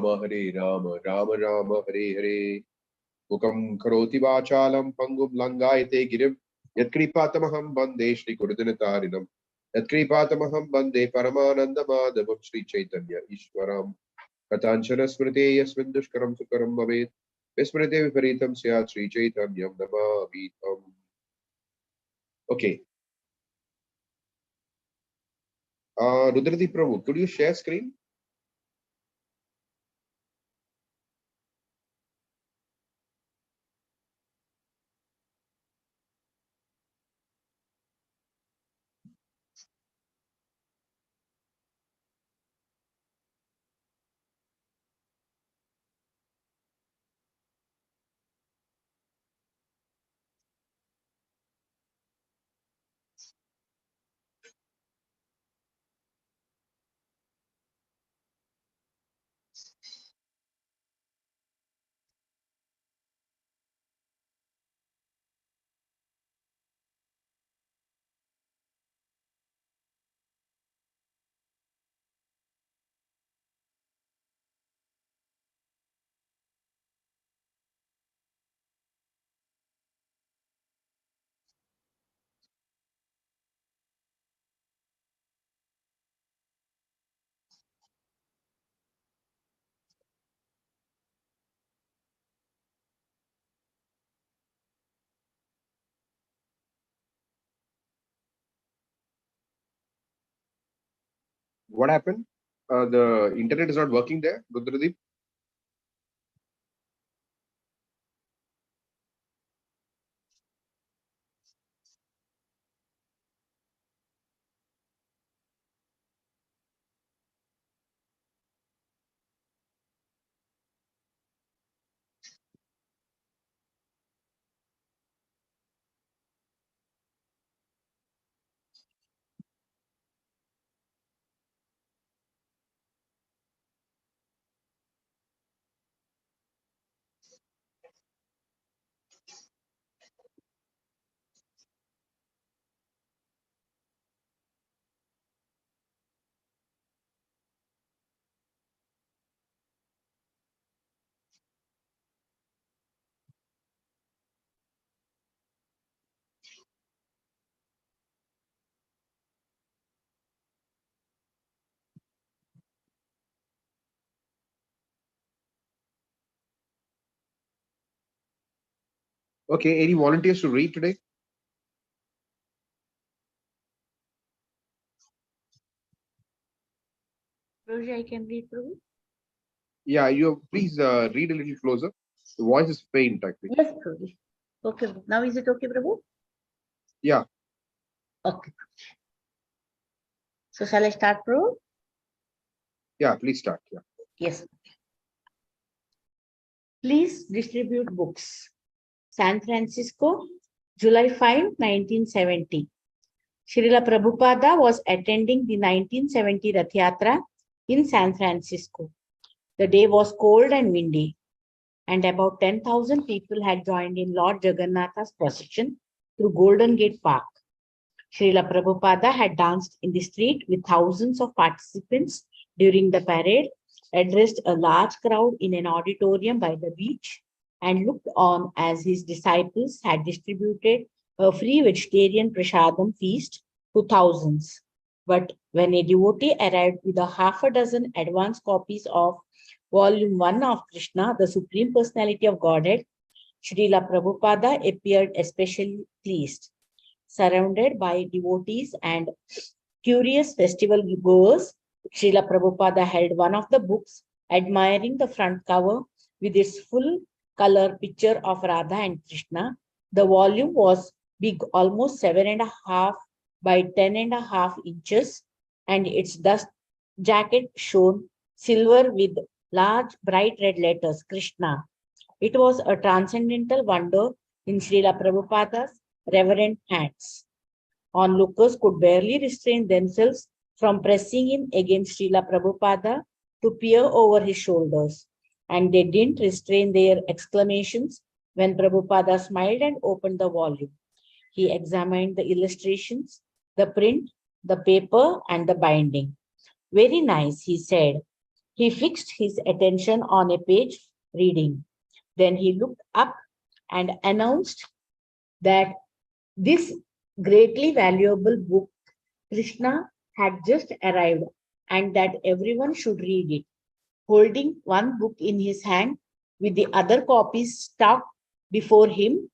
Hare Rama, Rama Rama, Hare Hare. Mukam karoti vachalam pangum langayate girim. Yatkripatamaham bande Shri Gurudinatarinam. Yatkripatamaham bande Paramananda Madhavam Shri Caitanya Ishwaram. Katanchana smrite yasmin dushkaram sukaram bhavet. Vismrite viparitam syat Shri Caitanyam namavitam. Okay. Rudradeep Prabhu, could you share screen? What happened? The internet is not working there, Rudradeep? Okay, any volunteers to read today? Prabhuji, I can read, Prabhu. Yeah, you please read a little closer. The voice is faint, actually. Yes, Prabhuji. Okay, now is it okay, Prabhu? Yeah. Okay. So shall I start, Prabhu? Yeah, please start. Yeah. Yes. Please distribute books. San Francisco, July 5, 1970. Srila Prabhupada was attending the 1970 Rath Yatra in San Francisco. The day was cold and windy, and about 10,000 people had joined in Lord Jagannatha's procession through Golden Gate Park. Srila Prabhupada had danced in the street with thousands of participants during the parade, addressed a large crowd in an auditorium by the beach, and looked on as his disciples had distributed a free vegetarian prasadam feast to thousands. But when a devotee arrived with a half a dozen advance copies of Volume 1 of Krishna, the Supreme Personality of Godhead, Srila Prabhupada appeared especially pleased. Surrounded by devotees and curious festival goers, Srila Prabhupada held one of the books, admiring the front cover with its full color picture of Radha and Krishna. The volume was big, almost 7.5 by 10.5 inches, and its dust jacket shone silver with large bright red letters, Krishna. It was a transcendental wonder in Srila Prabhupada's reverent hands. Onlookers could barely restrain themselves from pressing in against Srila Prabhupada to peer over his shoulders, and they didn't restrain their exclamations when Prabhupada smiled and opened the volume. He examined the illustrations, the print, the paper, and the binding. Very nice, he said. He fixed his attention on a page reading. Then he looked up and announced that this greatly valuable book, Krishna, had just arrived and that everyone should read it. Holding one book in his hand with the other copies stacked before him,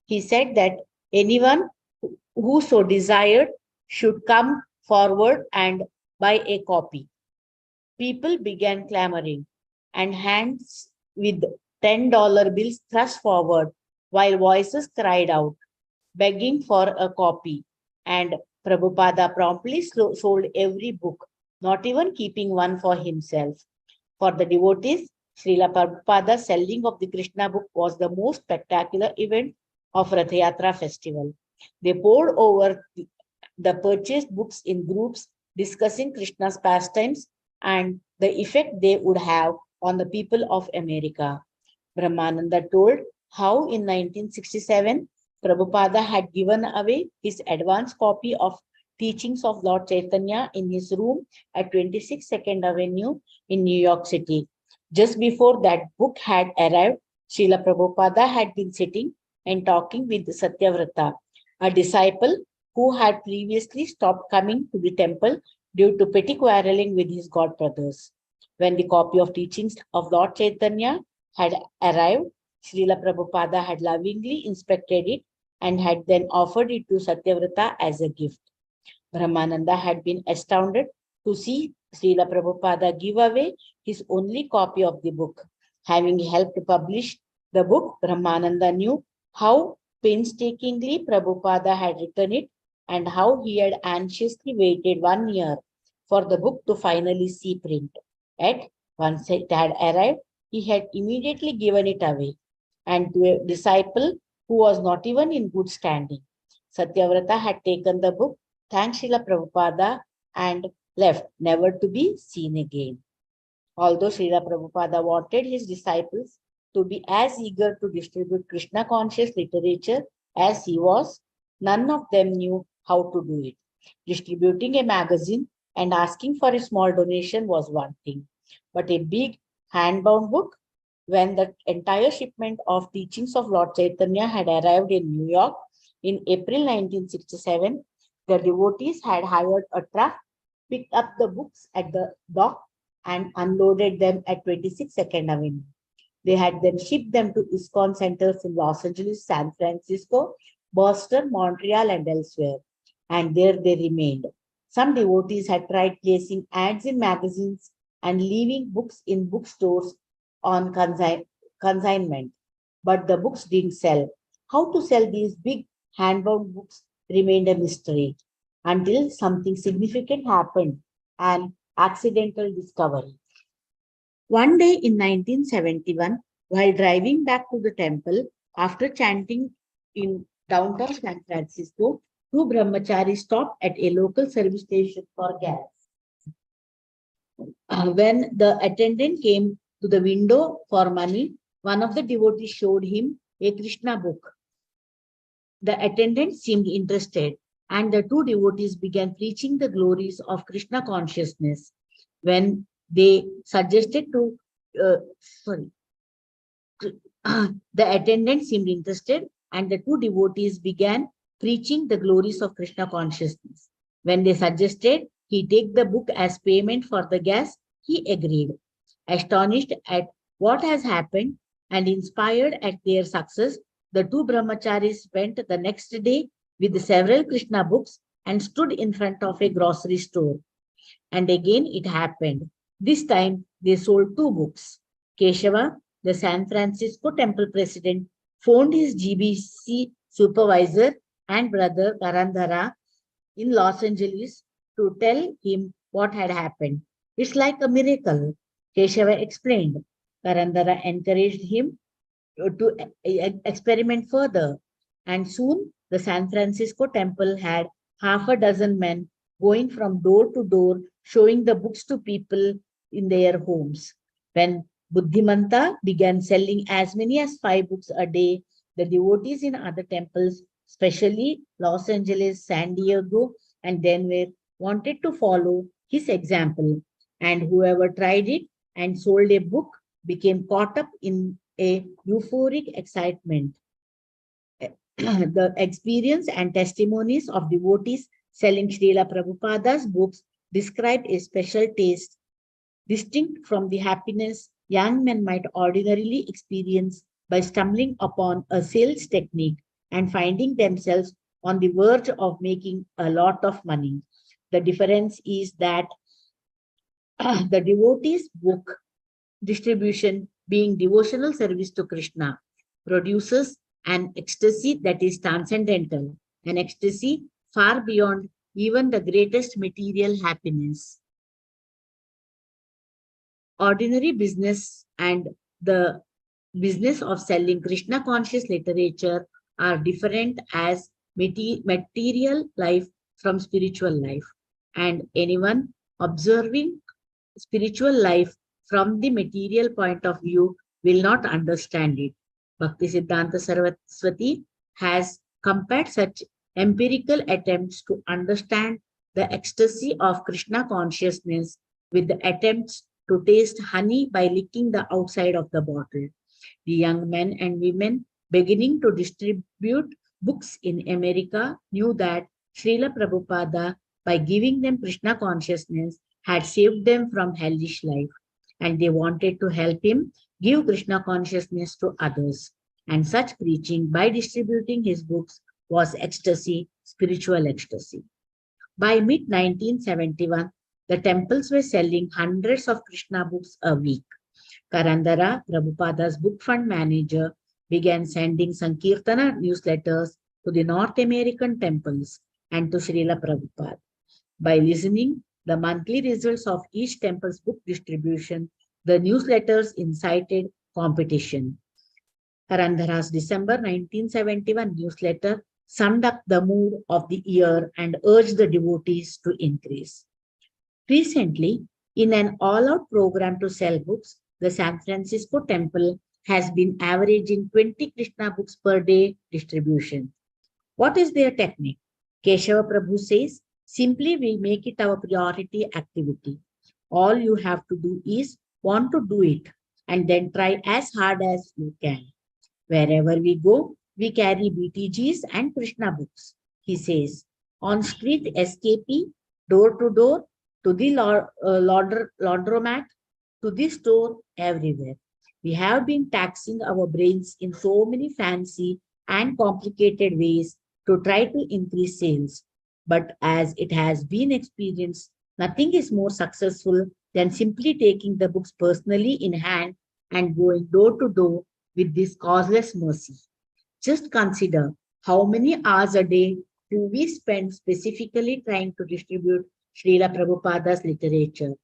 he said that anyone who so desired should come forward and buy a copy. People began clamoring, and hands with $10 bills thrust forward, while voices cried out, begging for a copy. And Prabhupada promptly sold every book, not even keeping one for himself. For the devotees, Srila Prabhupada's selling of the Krishna book was the most spectacular event of Rath Yatra festival. They poured over the purchased books in groups discussing Krishna's pastimes and the effect they would have on the people of America. Brahmananda told how in 1967, Prabhupada had given away his advance copy of Teachings of Lord Caitanya in his room at 26 2nd Avenue in New York City. Just before that book had arrived, Srila Prabhupada had been sitting and talking with Satyavrata, a disciple who had previously stopped coming to the temple due to petty quarreling with his godbrothers. When the copy of Teachings of Lord Caitanya had arrived, Srila Prabhupada had lovingly inspected it and had then offered it to Satyavrata as a gift. Brahmananda had been astounded to see Srila Prabhupada give away his only copy of the book. Having helped publish the book, Brahmananda knew how painstakingly Prabhupada had written it and how he had anxiously waited 1 year for the book to finally see print. Yet, once it had arrived, he had immediately given it away, and to a disciple who was not even in good standing. Satyavrata had taken the book, thanked Srila Prabhupada, and left, never to be seen again. Although Srila Prabhupada wanted his disciples to be as eager to distribute Krishna conscious literature as he was, none of them knew how to do it. Distributing a magazine and asking for a small donation was one thing, but a big hand-bound book, when the entire shipment of Teachings of Lord Caitanya had arrived in New York in April 1967, the devotees had hired a truck, picked up the books at the dock, and unloaded them at 26 2nd Avenue. They had then shipped them to ISKCON centers in Los Angeles, San Francisco, Boston, Montreal, and elsewhere, and there they remained. Some devotees had tried placing ads in magazines and leaving books in bookstores on consignment, but the books didn't sell. How to sell these big hand-bound books remained a mystery until something significant happened, an accidental discovery. One day in 1971, while driving back to the temple after chanting in downtown San Francisco, two brahmacharis stopped at a local service station for gas. When the attendant came to the window for money, one of the devotees showed him a Krishna book. The attendant seemed interested, and the two devotees began preaching the glories of Krishna consciousness. When they suggested to, the attendant seemed interested, and the two devotees began preaching the glories of Krishna consciousness. When they suggested he take the book as payment for the gas, he agreed. Astonished at what has happened and inspired at their success, the two brahmacharis went the next day with several Krishna books and stood in front of a grocery store. And again it happened. This time they sold two books. Keshava, the San Francisco temple president, phoned his GBC supervisor and brother Parambara in Los Angeles to tell him what had happened. It's like a miracle, Keshava explained. Parambara encouraged him to experiment further, and soon the San Francisco temple had half a dozen men going from door to door, showing the books to people in their homes. When Buddhimanta began selling as many as 5 books a day, the devotees in other temples, especially Los Angeles, San Diego, and Denver, wanted to follow his example and whoever tried it and sold a book became caught up in a euphoric excitement. The experience and testimonies of devotees selling Srila Prabhupada's books describe a special taste distinct from the happiness young men might ordinarily experience by stumbling upon a sales technique and finding themselves on the verge of making a lot of money. The difference is that the devotee's book distribution, being devotional service to Krishna, produces an ecstasy that is transcendental, an ecstasy far beyond even the greatest material happiness. Ordinary business and the business of selling Krishna conscious literature are different as material life from spiritual life, and anyone observing spiritual life from the material point of view will not understand it. Bhakti Siddhanta Saraswati has compared such empirical attempts to understand the ecstasy of Krishna consciousness with the attempts to taste honey by licking the outside of the bottle. The young men and women beginning to distribute books in America knew that Srila Prabhupada, by giving them Krishna consciousness, had saved them from hellish life, and they wanted to help him give Krishna consciousness to others. And such preaching by distributing his books was ecstasy, spiritual ecstasy. By mid 1971, the temples were selling hundreds of Krishna books a week. Karandara, Prabhupada's book fund manager, began sending Sankirtana newsletters to the North American temples and to Srila Prabhupada. By listening the monthly results of each temple's book distribution, the newsletters incited competition. Karandhara's December 1971 newsletter summed up the mood of the year and urged the devotees to increase. Recently, in an all-out program to sell books, the San Francisco Temple has been averaging 20 Krishna books per day distribution. What is their technique? Keshava Prabhu says, simply we make it our priority activity. All you have to do is want to do it and then try as hard as you can. Wherever we go, we carry BTGs and Krishna books. He says, on street SKP, door to door, to the laundromat, to the store, everywhere. We have been taxing our brains in so many fancy and complicated ways to try to increase sales. But as it has been experienced, nothing is more successful than simply taking the books personally in hand and going door to door with this causeless mercy. Just consider how many hours a day do we spend specifically trying to distribute Srila Prabhupada's literature,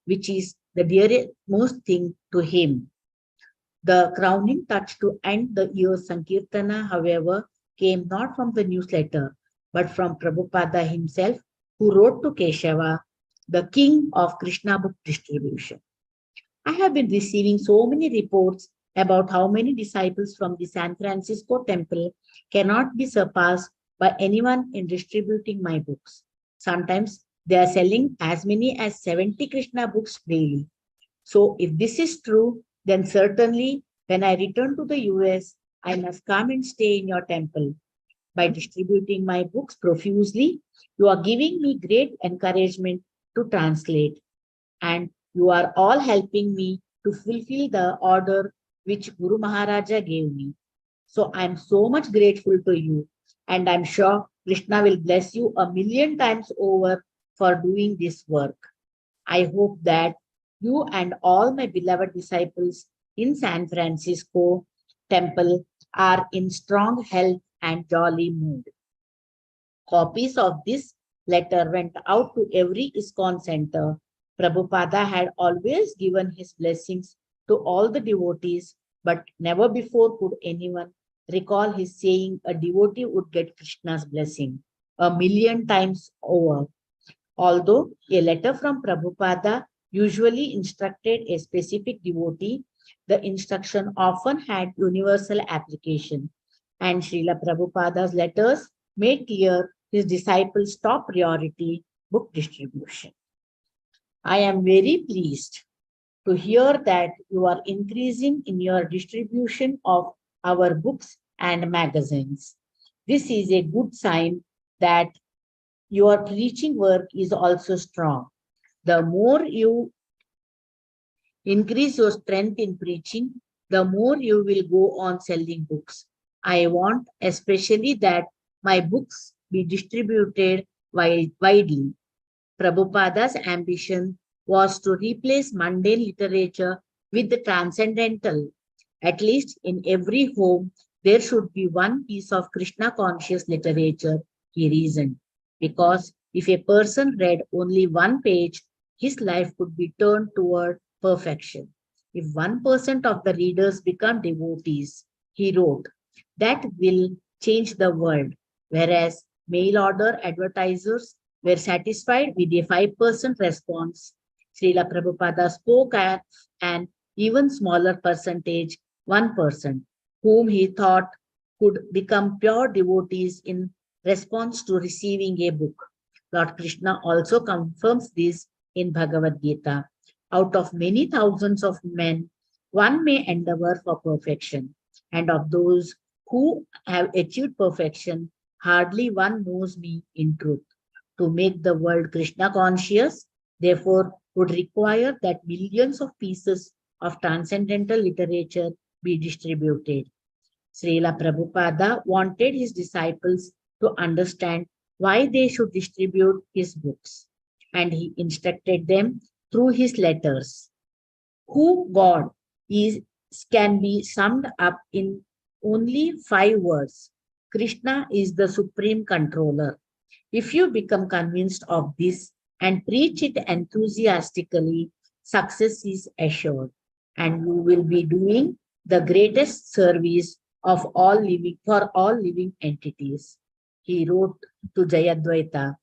which is the dearest most thing to him. The crowning touch to end the year's Sankirtana, however, came not from the newsletter, but from Prabhupada himself, who wrote to Keshava, the king of Krishna book distribution. I have been receiving so many reports about how many disciples from the San Francisco Temple cannot be surpassed by anyone in distributing my books. Sometimes they are selling as many as 70 Krishna books daily. So if this is true, then certainly when I return to the US, I must come and stay in your temple. By distributing my books profusely, you are giving me great encouragement to translate, and you are all helping me to fulfill the order which Guru Maharaja gave me. So I am so much grateful to you, and I'm sure Krishna will bless you a million times over for doing this work. I hope that you and all my beloved disciples in San Francisco Temple are in strong health and jolly mood. Copies of this letter went out to every ISKCON center. Prabhupada had always given his blessings to all the devotees, but never before could anyone recall his saying a devotee would get Krishna's blessing a million times over. Although a letter from Prabhupada usually instructed a specific devotee, the instruction often had universal application, and Srila Prabhupada's letters made clear his disciples' top priority, book distribution. I am very pleased to hear that you are increasing in your distribution of our books and magazines. This is a good sign that your preaching work is also strong. The more you increase your strength in preaching, the more you will go on selling books. I want especially that my books be distributed widely. Prabhupada's ambition was to replace mundane literature with the transcendental. At least in every home, there should be one piece of Krishna conscious literature, he reasoned. Because if a person read only one page, his life could be turned toward perfection. If 1% of the readers become devotees, he wrote, that will change the world. Whereas mail order advertisers were satisfied with a 5% response, Srila Prabhupada spoke at an even smaller percentage, 1%, whom he thought could become pure devotees in response to receiving a book. Lord Krishna also confirms this in Bhagavad Gita. Out of many thousands of men, one may endeavor for perfection, and of those who have achieved perfection, hardly one knows me in truth. To make the world Krishna conscious, therefore, would require that millions of pieces of transcendental literature be distributed. Srila Prabhupada wanted his disciples to understand why they should distribute his books, and he instructed them through his letters. Who God is can be summed up in only 5 words. Krishna is the supreme controller. If you become convinced of this and preach it enthusiastically, success is assured, and you will be doing the greatest service of all living for all living entities. He wrote to Jayadvaita.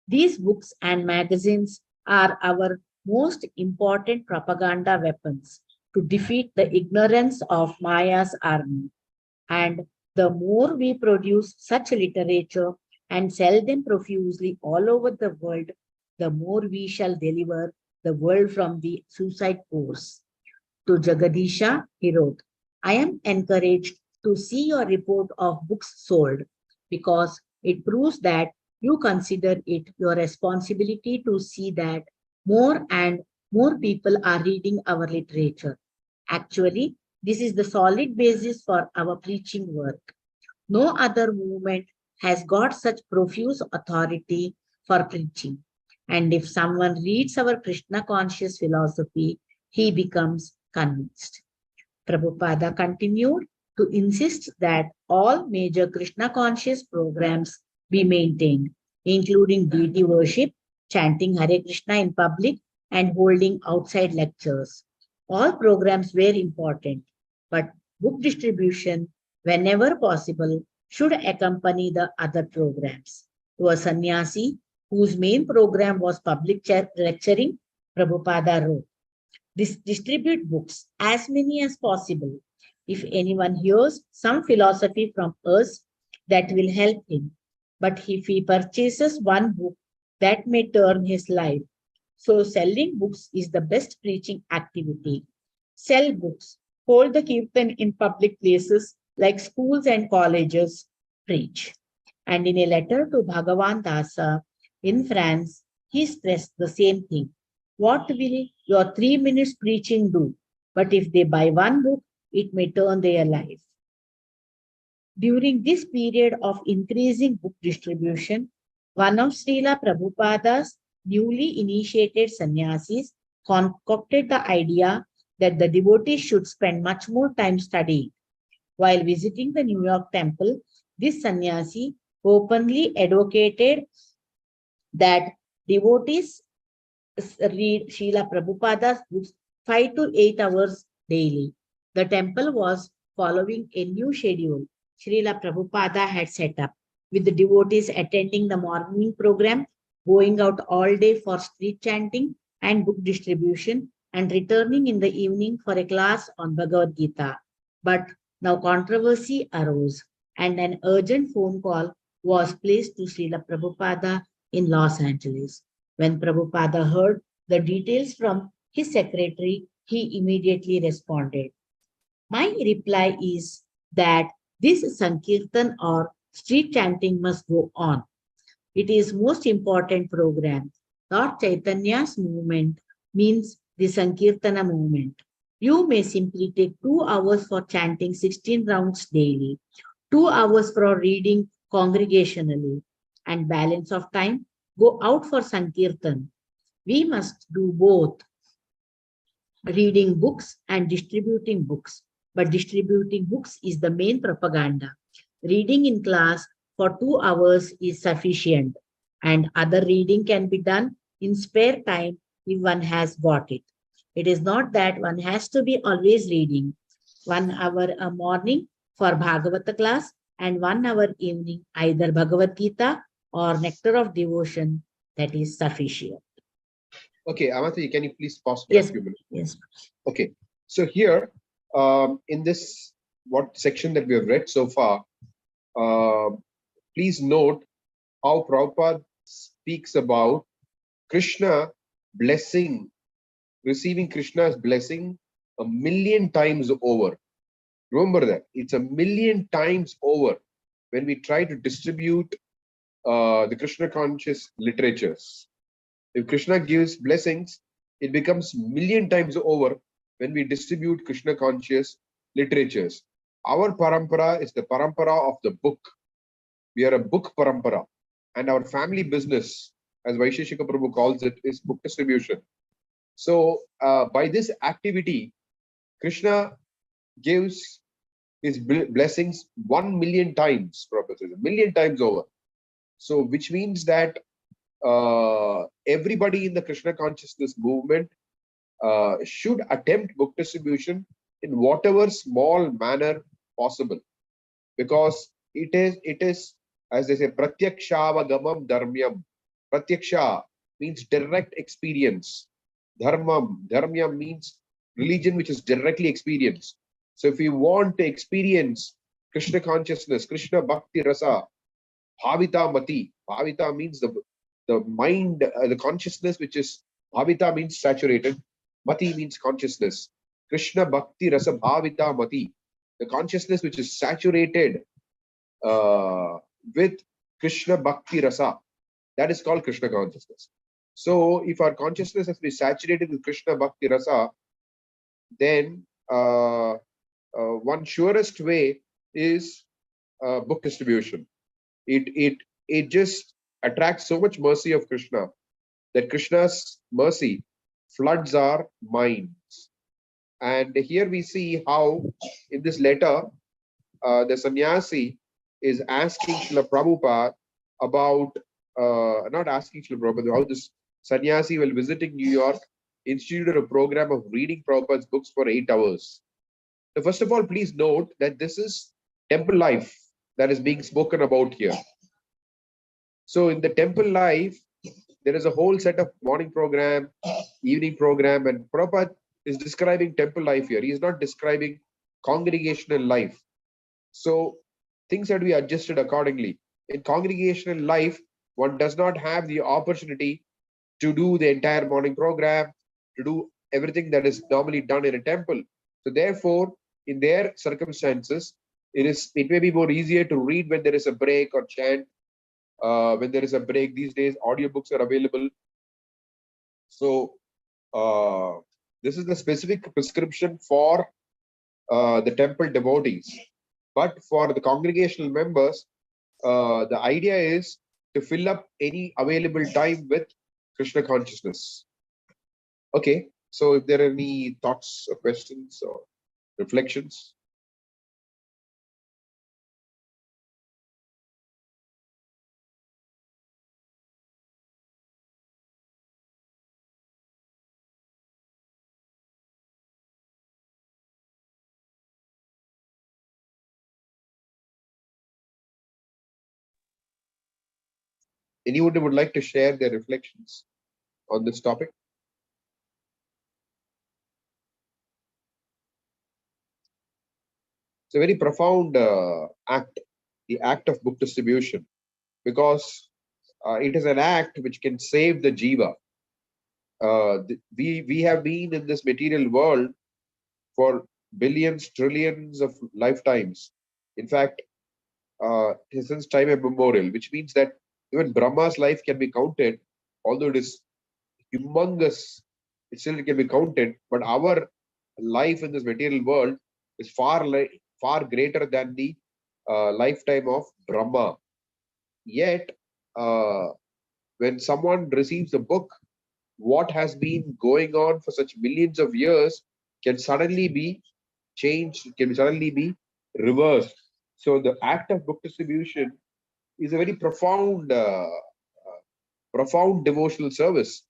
These books and magazines are our most important propaganda weapons to defeat the ignorance of Maya's army. And the more we produce such literature and sell them profusely all over the world, the more we shall deliver the world from the suicide course. To Jagadisha, he wrote, I am encouraged to see your report of books sold because it proves that you consider it your responsibility to see that more and more people are reading our literature. Actually, this is the solid basis for our preaching work. No other movement has got such profuse authority for preaching. And if someone reads our Krishna conscious philosophy, he becomes convinced. Prabhupada continued to insist that all major Krishna conscious programs be maintained, including deity worship, chanting Hare Krishna in public, and holding outside lectures. All programs were important, but book distribution, whenever possible, should accompany the other programs. To a sannyasi whose main program was public lecturing, Prabhupada wrote, distribute books, as many as possible. If anyone hears some philosophy from us, that will help him. But if he purchases one book, that may turn his life. So selling books is the best preaching activity. Sell books, hold the kirtan in public places like schools and colleges, preach. And in a letter to Bhagavan Dasa in France, he stressed the same thing. What will your 3 minutes preaching do? But if they buy one book, it may turn their life. During this period of increasing book distribution, one of Srila Prabhupada's newly initiated sannyasis concocted the idea that the devotees should spend much more time studying. While visiting the New York temple, this sannyasi openly advocated that devotees read Srila Prabhupada's books 5 to 8 hours daily. The temple was following a new schedule Srila Prabhupada had set up, with the devotees attending the morning program, going out all day for street chanting and book distribution, and returning in the evening for a class on Bhagavad Gita. But now controversy arose, and an urgent phone call was placed to Srila Prabhupada in Los Angeles. When Prabhupada heard the details from his secretary, he immediately responded. My reply is that this Sankirtan or street chanting must go on. It is most important program. Lord Chaitanya's movement means the Sankirtana movement. You may simply take 2 hours for chanting 16 rounds daily, 2 hours for reading congregationally, and balance of time go out for Sankirtan. We must do both reading books and distributing books. But distributing books is the main propaganda. Reading in class for 2 hours is sufficient, and other reading can be done in spare time if one has got it. It is not that one has to be always reading. 1 hour a morning for Bhagavata class and 1 hour evening, either Bhagavad Gita or Nectar of Devotion, that is sufficient. Okay, Amati, can you please pause for a Yes, few minutes? yes. Okay, so here in this what section that we have read so far, please note how Prabhupada speaks about Krishna blessing, receiving Krishna's blessing 1,000,000 times over. Remember that it's 1,000,000 times over when we try to distribute the Krishna conscious literatures. If Krishna gives blessings, it becomes 1,000,000 times over when we distribute Krishna conscious literatures. Our parampara is the parampara of the book. We are a book parampara, and our family business, as Vaisheshika Prabhu calls it, is book distribution. So by this activity, Krishna gives his blessings 1,000,000 times, Prabhu says, 1,000,000 times over. So which means that everybody in the Krishna consciousness movement should attempt book distribution in whatever small manner possible, because it is as they say, pratyakshavagavam dharmyam. Pratyaksha means direct experience. Dharmyam means religion which is directly experienced. So if we want to experience Krishna consciousness, Krishna bhakti rasa, bhavita mati. Bhavita means the mind, the consciousness which is, bhavita means saturated, mati means consciousness. Krishna bhakti rasa bhavita mati, the consciousness which is saturated with Krishna bhakti rasa, that is called Krishna consciousness. So if our consciousness has been saturated with Krishna bhakti rasa, then one surest way is book distribution. It just attracts so much mercy of Krishna that Krishna's mercy floods our minds. And here we see how in this letter the sannyasi is asking Srila Prabhupada about, not asking Srila Prabhupada, how this sannyasi while visiting New York instituted a program of reading Prabhupada's books for 8 hours. So first of all, please note that this is temple life that is being spoken about here. So in the temple life, there is a whole set of morning program, evening program, and Prabhupada is describing temple life here. He is not describing congregational life. So things have to be adjusted accordingly. In congregational life, one does not have the opportunity to do the entire morning program, to do everything that is normally done in a temple. So therefore, in their circumstances, it may be more easier to read when there is a break or chant. When there is a break, these days audiobooks are available. So this is the specific prescription for the temple devotees. But for the congregational members, the idea is to fill up any available time with Krishna consciousness. Okay, so if there are any thoughts or questions or reflections. Anyone would like to share their reflections on this topic? It's a very profound act, the act of book distribution, because it is an act which can save the jiva. We have been in this material world for billions, trillions of lifetimes. In fact, since time immemorial, which means that even Brahma's life can be counted, although it is humongous, it still can be counted. But our life in this material world is far greater than the lifetime of Brahma. Yet, when someone receives a book, what has been going on for such millions of years can suddenly be changed, can suddenly be reversed. So the act of book distribution is a very profound devotional service.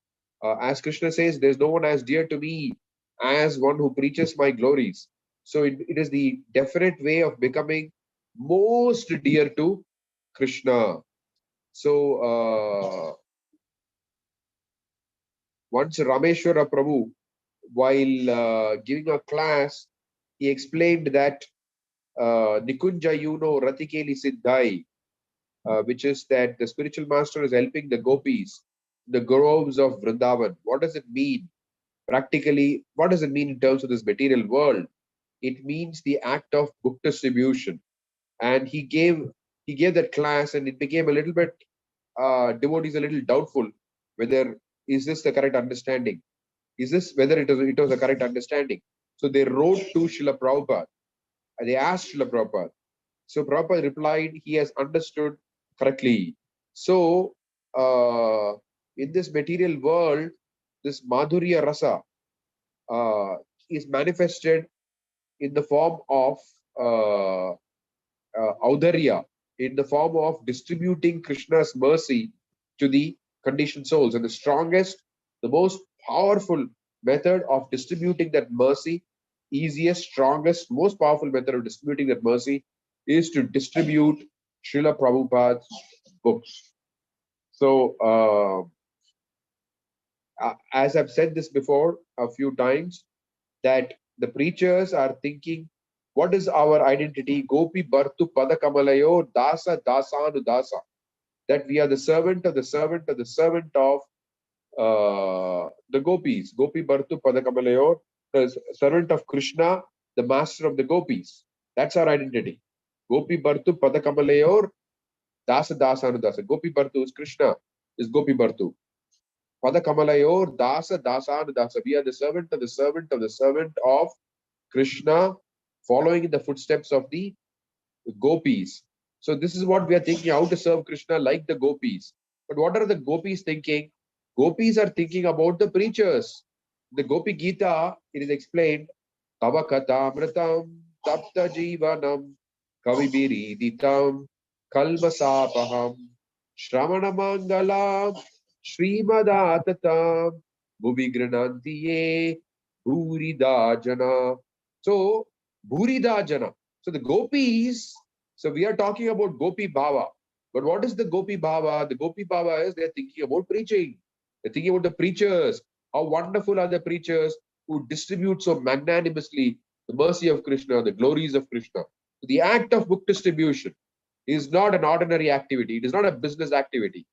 As Krishna says, there's no one as dear to me as one who preaches my glories. So it is the definite way of becoming most dear to Krishna. So once Rameshwara Prabhu, while giving a class, he explained that Nikunja Yuno Ratikeli Siddhai, which is that the spiritual master is helping the gopis, the groves of Vrindavan. What does it mean? Practically, what does it mean in terms of this material world? It means the act of book distribution. And he gave that class, and it became a little bit devotees a little doubtful whether is this the correct understanding? Is this whether it was a correct understanding? So they wrote to Srila Prabhupada. And they asked Srila Prabhupada. So Prabhupada replied, he has understood correctly. So in this material world, this Madhurya Rasa is manifested in the form of Audharya, in the form of distributing Krishna's mercy to the conditioned souls. And the strongest, the most powerful method of distributing that mercy, easiest, strongest, most powerful method of distributing that mercy is to distribute Srila Prabhupada's books. So, as I've said this before a few times, that the preachers are thinking, what is our identity? Gopi Bhartu Padakamalayo Dasa Dasanu Dasa. That we are the servant of the servant of the servant of the gopis. Gopi Bhartu Padakamalayo, the servant of Krishna, the master of the gopis. That's our identity. Gopi Bhartu Padakamalayor Dasa Dasanu Dasa. Gopi Bhartu is Krishna, is Gopi Bhartu. Padakamalayor Dasa Dasanu Dasa. We are the servant of the servant of the servant of Krishna, following in the footsteps of the gopis. So this is what we are thinking, how to serve Krishna like the gopis. But what are the gopis thinking? Gopis are thinking about the preachers. The Gopi Gita, it is explained, Tava Katamritam Tapta Jivanam Kavibiriditam Kalmasapaham Shramana Mangalam Srimadatam Bhuvigranantiye Bhurida Jana. So, Bhurida Jana. So the gopis, so we are talking about Gopi Bhava. But what is the Gopi Bhava? The Gopi Bhava is they're thinking about preaching. They're thinking about the preachers. How wonderful are the preachers who distribute so magnanimously the mercy of Krishna, the glories of Krishna. The act of book distribution is not an ordinary activity. It is not a business activity.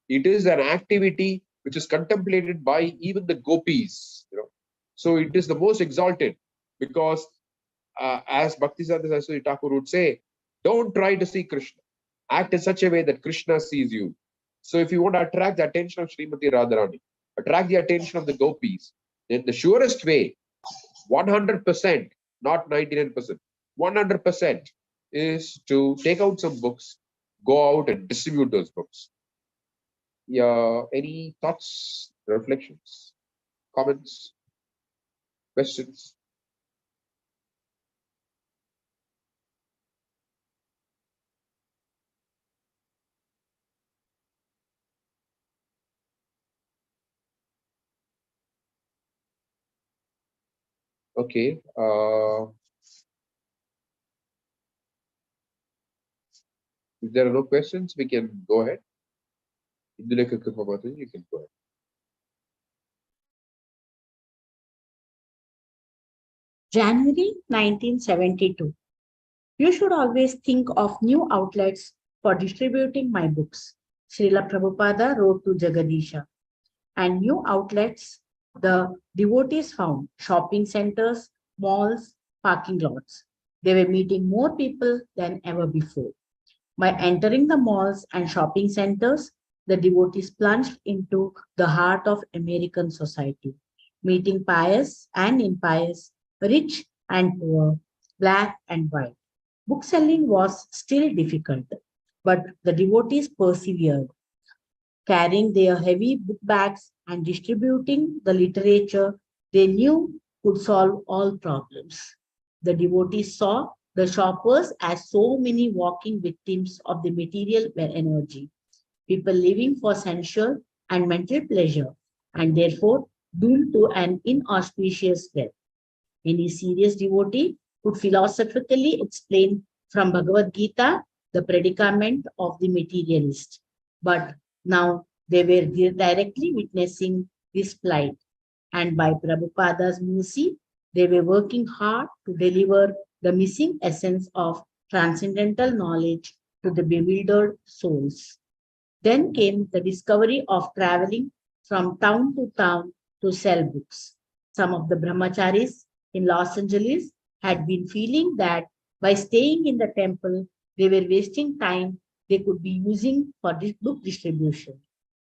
It is an activity which is contemplated by even the gopis. So it is the most exalted because as Bhaktisiddhanta Saraswati Thakur would say, don't try to see Krishna. Act in such a way that Krishna sees you. So if you want to attract the attention of Srimati Radharani, attract the attention of the gopis, then the surest way, 100%, not 99%, 100% is to take out some books, go out and distribute those books. Yeah, any thoughts, reflections, comments, questions? Okay. If there are no questions, we can go ahead. You can go ahead. January 1972. You should always think of new outlets for distributing my books. Srila Prabhupada wrote to Jagadisha, and new outlets the devotees found shopping centers, malls, parking lots. They were meeting more people than ever before. By entering the malls and shopping centers, the devotees plunged into the heart of American society, meeting pious and impious, rich and poor, black and white. Book selling was still difficult, but the devotees persevered, carrying their heavy book bags and distributing the literature they knew could solve all problems. The devotees saw the shoppers as so many walking victims of the material energy, people living for sensual and mental pleasure, and therefore doomed to an inauspicious death. Any serious devotee could philosophically explain from Bhagavad Gita the predicament of the materialist. But now they were directly witnessing this plight, and by Prabhupada's mercy, they were working hard to deliver the missing essence of transcendental knowledge to the bewildered souls. Then came the discovery of traveling from town to town to sell books. Some of the brahmacharis in Los Angeles had been feeling that by staying in the temple, they were wasting time they could be using for this book distribution.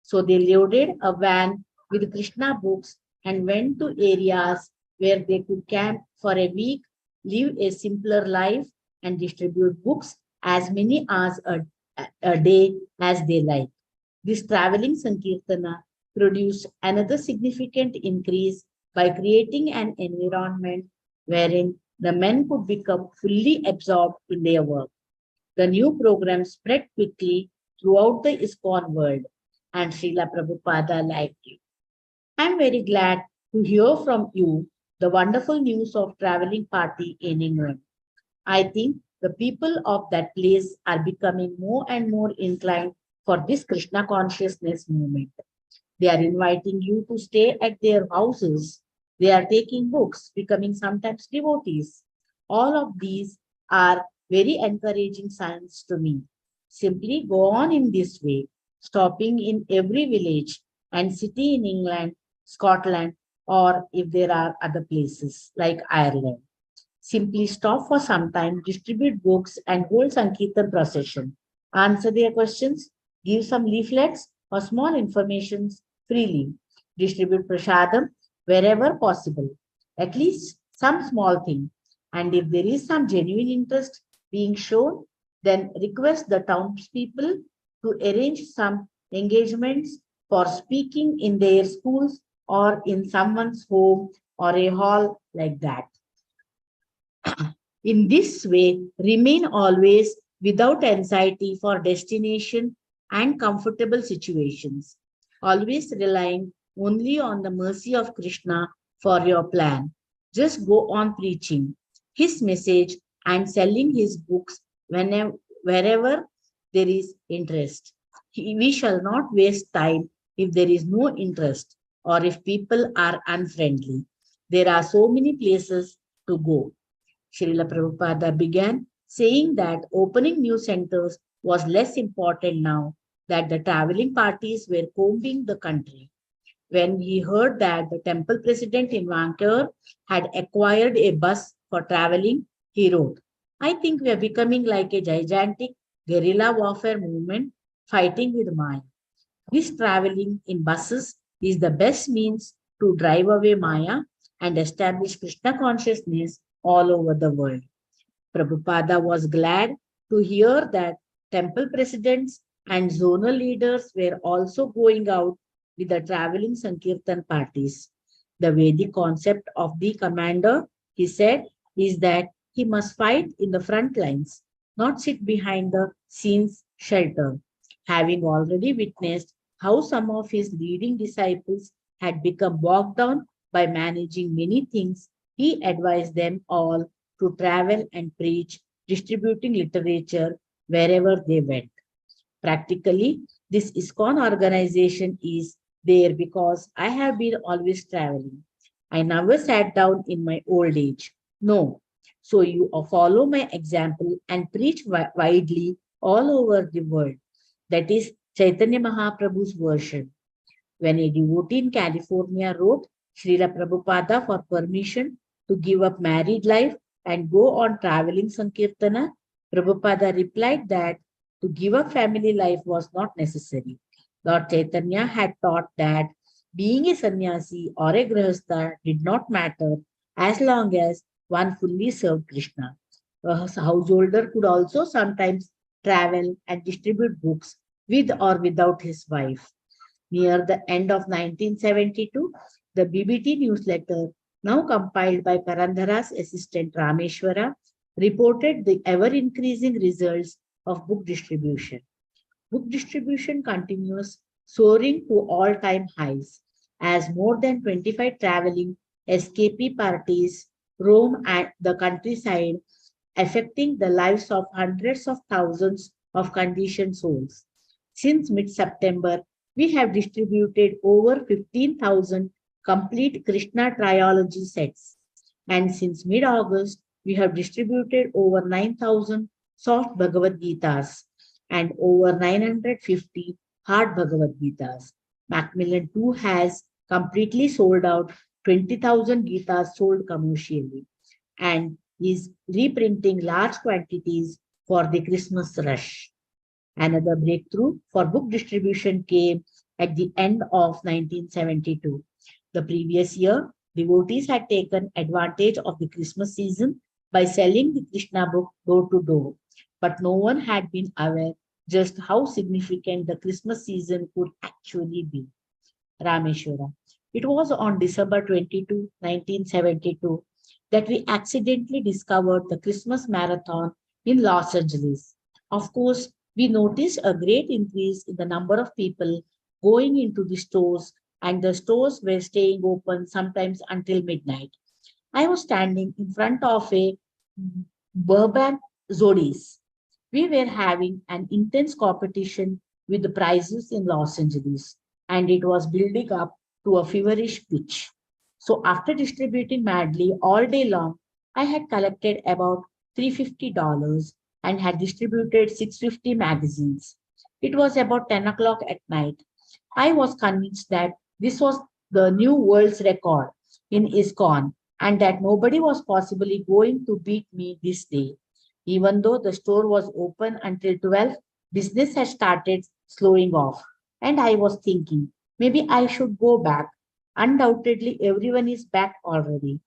So they loaded a van with Krishna books and went to areas where they could camp for a week, live a simpler life, and distribute books as many hours a day as they like. This traveling Sankirtana produced another significant increase by creating an environment wherein the men could become fully absorbed in their work. The new program spread quickly throughout the ISKCON world, and Srila Prabhupada liked it. I'm very glad to hear from you the wonderful news of traveling party in England. I think the people of that place are becoming more and more inclined for this Krishna consciousness movement. They are inviting you to stay at their houses. They are taking books, becoming sometimes devotees. All of these are very encouraging signs to me. Simply go on in this way, stopping in every village and city in England, Scotland, or if there are other places like Ireland. Simply stop for some time, distribute books, and hold Sankirtan procession. Answer their questions, give some leaflets or small informations freely. Distribute prasadam wherever possible, at least some small thing. And if there is some genuine interest being shown, then request the townspeople to arrange some engagements for speaking in their schools or in someone's home or a hall like that. In this way, remain always without anxiety for destination and comfortable situations, always relying only on the mercy of Krishna for your plan. Just go on preaching his message and selling his books wherever there is interest. We shall not waste time if there is no interest or if people are unfriendly. There are so many places to go. Srila Prabhupada began saying that opening new centers was less important now that the traveling parties were combing the country. When he heard that the temple president in Vancouver had acquired a bus for traveling, he wrote, I think we are becoming like a gigantic guerrilla warfare movement fighting with Maya. This traveling in buses is the best means to drive away Maya and establish Krishna consciousness all over the world. Prabhupada was glad to hear that temple presidents and zonal leaders were also going out with the traveling Sankirtan parties. The Vedic concept of the commander, he said, is that he must fight in the front lines, not sit behind the scenes shelter. Having already witnessed how some of his leading disciples had become bogged down by managing many things, he advised them all to travel and preach, distributing literature wherever they went. Practically, this ISKCON organization is there because I have been always traveling. I never sat down in my old age. No. So you follow my example and preach widely all over the world. That is Chaitanya Mahaprabhu's version. When a devotee in California wrote Srila Prabhupada for permission to give up married life and go on traveling Sankirtana, Prabhupada replied that to give up family life was not necessary. Lord Chaitanya had taught that being a sannyasi or a grihastha did not matter as long as one fully served Krishna. A householder could also sometimes travel and distribute books with or without his wife. Near the end of 1972, the BBT newsletter, now compiled by Parandhara's assistant Rameshwara, reported the ever-increasing results of book distribution. Book distribution continues soaring to all-time highs as more than 25 traveling SKP parties roam at the countryside, affecting the lives of hundreds of thousands of conditioned souls. Since mid-September, we have distributed over 15,000 complete Krishna trilogy sets. And since mid-August, we have distributed over 9,000 soft Bhagavad Gitas and over 950 hard Bhagavad Gitas. Macmillan too has completely sold out 20,000 Gitas sold commercially and is reprinting large quantities for the Christmas rush. Another breakthrough for book distribution came at the end of 1972. The previous year, devotees had taken advantage of the Christmas season by selling the Krishna book door to door, but no one had been aware just how significant the Christmas season could actually be. Rameshwara. It was on December 22, 1972, that we accidentally discovered the Christmas marathon in Los Angeles. Of course, we noticed a great increase in the number of people going into the stores, and the stores were staying open sometimes until midnight. I was standing in front of a Burbank Zodis. We were having an intense competition with the prices in Los Angeles, and it was building up to a feverish pitch. So, after distributing madly all day long, I had collected about $350 and had distributed 650 magazines. It was about 10 o'clock at night. I was convinced that this was the new world's record in ISKCON and that nobody was possibly going to beat me this day. Even though the store was open until 12, business had started slowing off. And I was thinking, maybe I should go back. Undoubtedly, everyone is back already.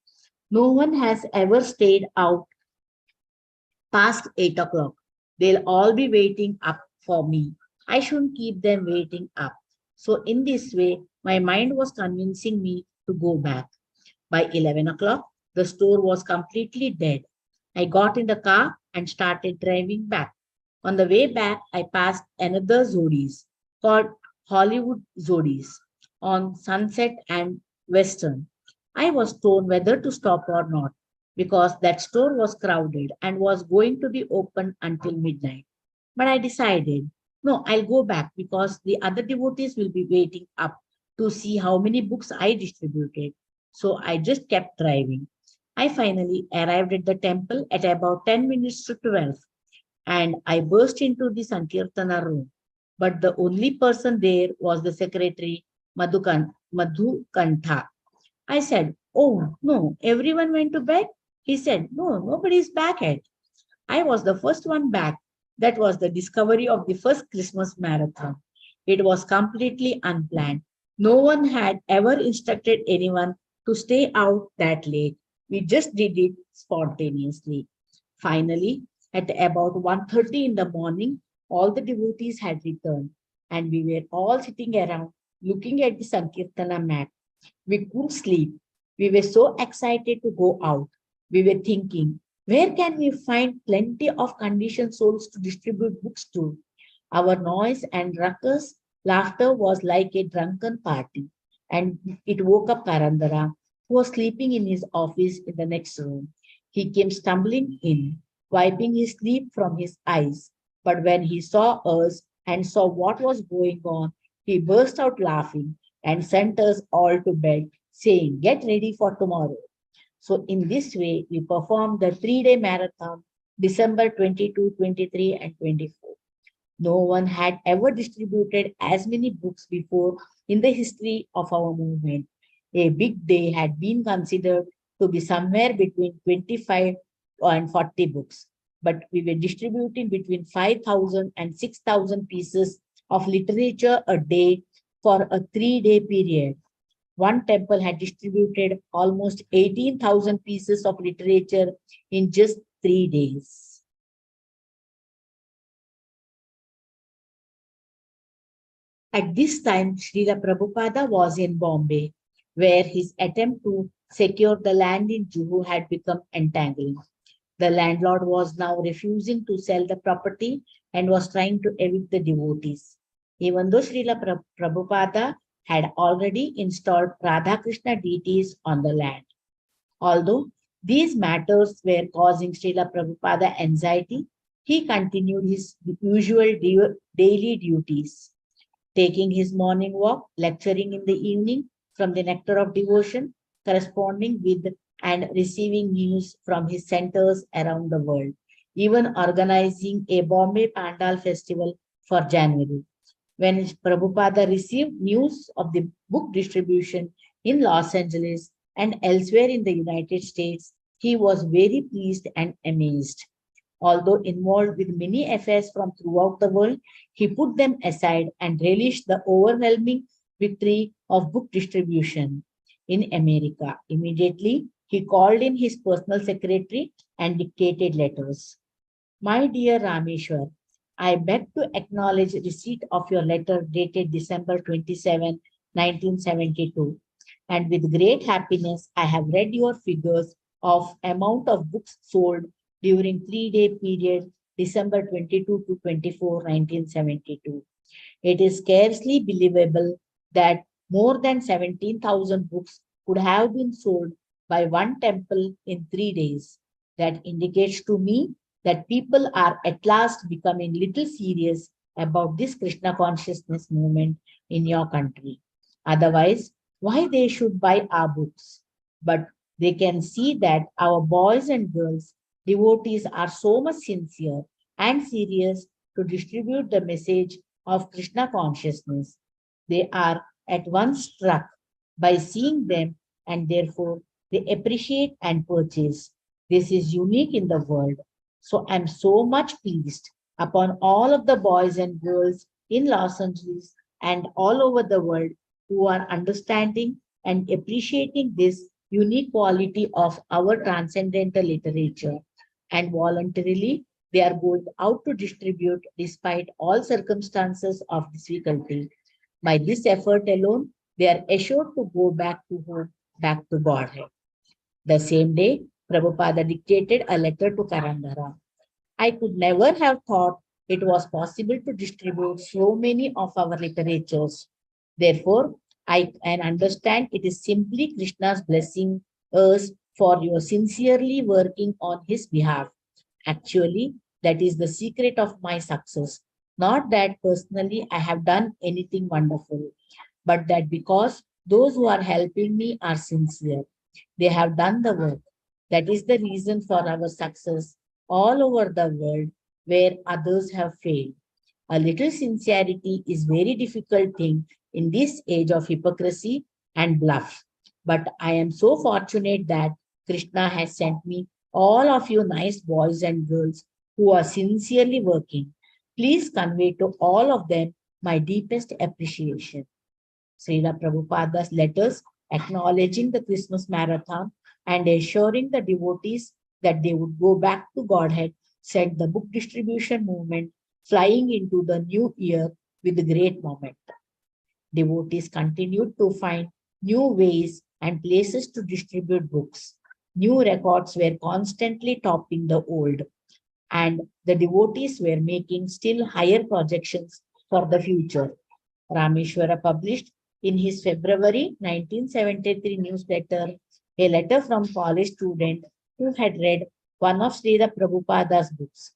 No one has ever stayed out past 8 o'clock. They'll all be waiting up for me. I shouldn't keep them waiting up. So, in this way, my mind was convincing me to go back. By 11 o'clock, the store was completely dead. I got in the car and started driving back. On the way back, I passed another Zodis called Hollywood Zodis on Sunset and Western. I was torn whether to stop or not because that store was crowded and was going to be open until midnight. But I decided, no, I'll go back because the other devotees will be waiting up to see how many books I distributed. So I just kept driving. I finally arrived at the temple at about 10 minutes to 12 and I burst into the Sankirtana room. But the only person there was the secretary, Madhu Kantha. I said, oh, no, everyone went to bed? He said, no, nobody's back yet. I was the first one back. That was the discovery of the first Christmas marathon. It was completely unplanned. No one had ever instructed anyone to stay out that late. We just did it spontaneously. Finally, at about 1:30 in the morning, all the devotees had returned and we were all sitting around looking at the Sankirtana mat. We couldn't sleep. We were so excited to go out. We were thinking, where can we find plenty of conditioned souls to distribute books to? Our noise and ruckus laughter was like a drunken party, and it woke up Parandara, who was sleeping in his office in the next room. He came stumbling in, wiping his sleep from his eyes. But when he saw us and saw what was going on, he burst out laughing and sent us all to bed, saying, get ready for tomorrow. So in this way, we performed the 3-day marathon, December 22, 23, and 24. No one had ever distributed as many books before in the history of our movement. A big day had been considered to be somewhere between 25 and 40 books, but we were distributing between 5,000 and 6,000 pieces of literature a day for a 3-day period. One temple had distributed almost 18,000 pieces of literature in just 3 days. At this time, Srila Prabhupada was in Bombay, where his attempt to secure the land in Juhu had become entangling. The landlord was now refusing to sell the property and was trying to evict the devotees. Even though Srila Prabhupada had already installed Radha Krishna deities on the land. Although these matters were causing Srila Prabhupada anxiety, he continued his usual daily duties, taking his morning walk, lecturing in the evening from the nectar of devotion, corresponding with and receiving news from his centers around the world, even organizing a Bombay Pandal festival for January. When Prabhupada received news of the book distribution in Los Angeles and elsewhere in the United States, he was very pleased and amazed. Although involved with many affairs from throughout the world, he put them aside and relished the overwhelming victory of book distribution in America. Immediately, he called in his personal secretary and dictated letters. My dear Rameshwar, I beg to acknowledge receipt of your letter dated December 27, 1972. And with great happiness, I have read your figures of amount of books sold during 3-day period, December 22 to 24, 1972. It is scarcely believable that more than 17,000 books could have been sold by one temple in 3 days. That indicates to me that people are at last becoming little serious about this Krishna consciousness movement in your country. Otherwise, why they should buy our books? But they can see that our boys and girls, devotees are so much sincere and serious to distribute the message of Krishna consciousness. They are at once struck by seeing them and therefore they appreciate and purchase. This is unique in the world. So I'm so much pleased upon all of the boys and girls in Los Angeles and all over the world who are understanding and appreciating this unique quality of our transcendental literature. And voluntarily, they are going out to distribute despite all circumstances of difficulty. By this effort alone, they are assured to go back to home, back to Godhead. The same day, Prabhupada dictated a letter to Karandara. I could never have thought it was possible to distribute so many of our literatures. Therefore, I can understand it is simply Krishna's blessing us for your sincerely working on his behalf. Actually, that is the secret of my success. Not that personally I have done anything wonderful, but that because those who are helping me are sincere. They have done the work. That is the reason for our success all over the world where others have failed. A little sincerity is very difficult thing in this age of hypocrisy and bluff. But I am so fortunate that Krishna has sent me all of you nice boys and girls who are sincerely working. Please convey to all of them my deepest appreciation. Srila Prabhupada's letters acknowledging the Christmas marathon and assuring the devotees that they would go back to Godhead set the book distribution movement flying into the new year with great momentum. Devotees continued to find new ways and places to distribute books. New records were constantly topping the old, and the devotees were making still higher projections for the future. Rameshwara published in his February 1973 newsletter a letter from college student who had read one of Srila Prabhupada's books.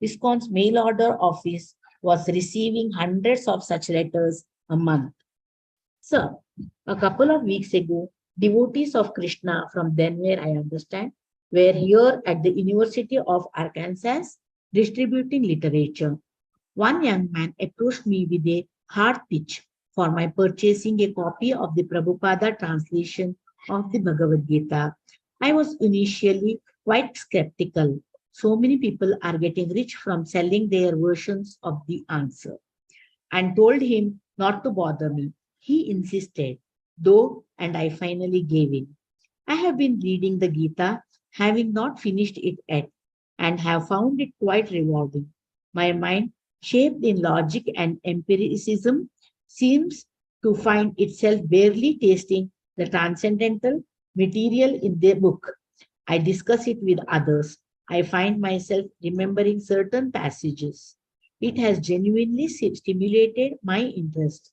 ISKCON's mail order office was receiving hundreds of such letters a month. Sir, a couple of weeks ago, devotees of Krishna from Denver, I understand, were here at the University of Arkansas distributing literature. One young man approached me with a hard pitch for my purchasing a copy of the Prabhupada translation of the Bhagavad Gita. I was initially quite skeptical. So many people are getting rich from selling their versions of the answer, and told him not to bother me. He insisted, though, and I finally gave in. I have been reading the Gita, having not finished it yet, and have found it quite rewarding. My mind, shaped in logic and empiricism, seems to find itself barely tasting the transcendental material in the book. I discuss it with others. I find myself remembering certain passages. It has genuinely stimulated my interest,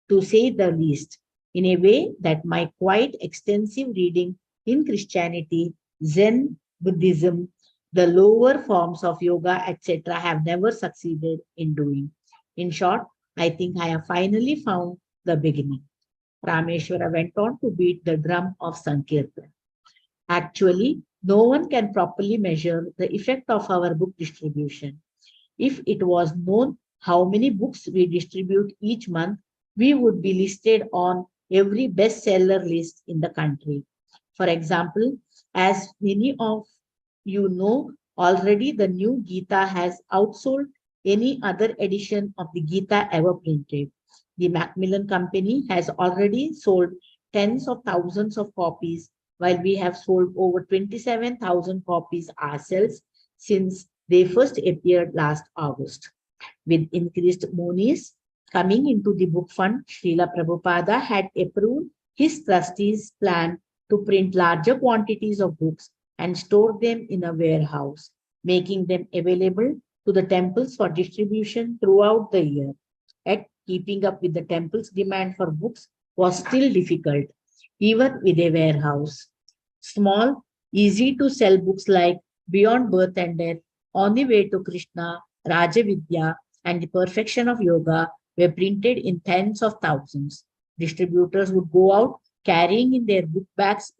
to say the least, in a way that my quite extensive reading in Christianity, Zen, Buddhism, the lower forms of yoga, etc., have never succeeded in doing. In short, I think I have finally found the beginning. Rameshwara went on to beat the drum of Sankirtan. Actually, no one can properly measure the effect of our book distribution. If it was known how many books we distribute each month, we would be listed on every bestseller list in the country. For example, as many of you know already, the new Gita has outsold any other edition of the Gita ever printed. The Macmillan Company has already sold tens of thousands of copies, while we have sold over 27,000 copies ourselves since they first appeared last August. With increased monies coming into the book fund, Srila Prabhupada had approved his trustees' plan to print larger quantities of books and store them in a warehouse, making them available to the temples for distribution throughout the year. Yet, keeping up with the temple's demand for books was still difficult, even with a warehouse. Small, easy to sell books like Beyond Birth and Death, On the Way to Krishna, Rajavidya, and the Perfection of Yoga were printed in tens of thousands. Distributors would go out carrying in their book bags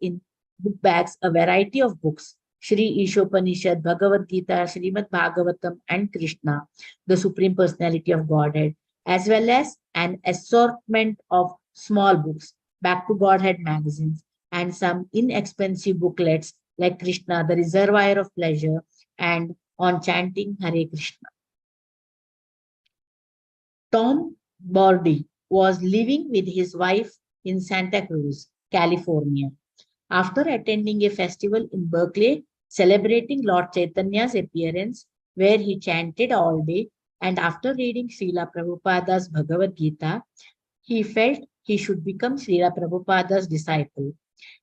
a variety of books: Sri Ishopanishad, Bhagavad Gita, Srimad Bhagavatam, and Krishna, the Supreme Personality of Godhead, as well as an assortment of small books, Back to Godhead magazines, and some inexpensive booklets like Krishna, the Reservoir of Pleasure, and On Chanting Hare Krishna. Tom Bordy was living with his wife in Santa Cruz, California. After attending a festival in Berkeley celebrating Lord Chaitanya's appearance, where he chanted all day, and after reading Srila Prabhupada's Bhagavad Gita, he felt he should become Srila Prabhupada's disciple.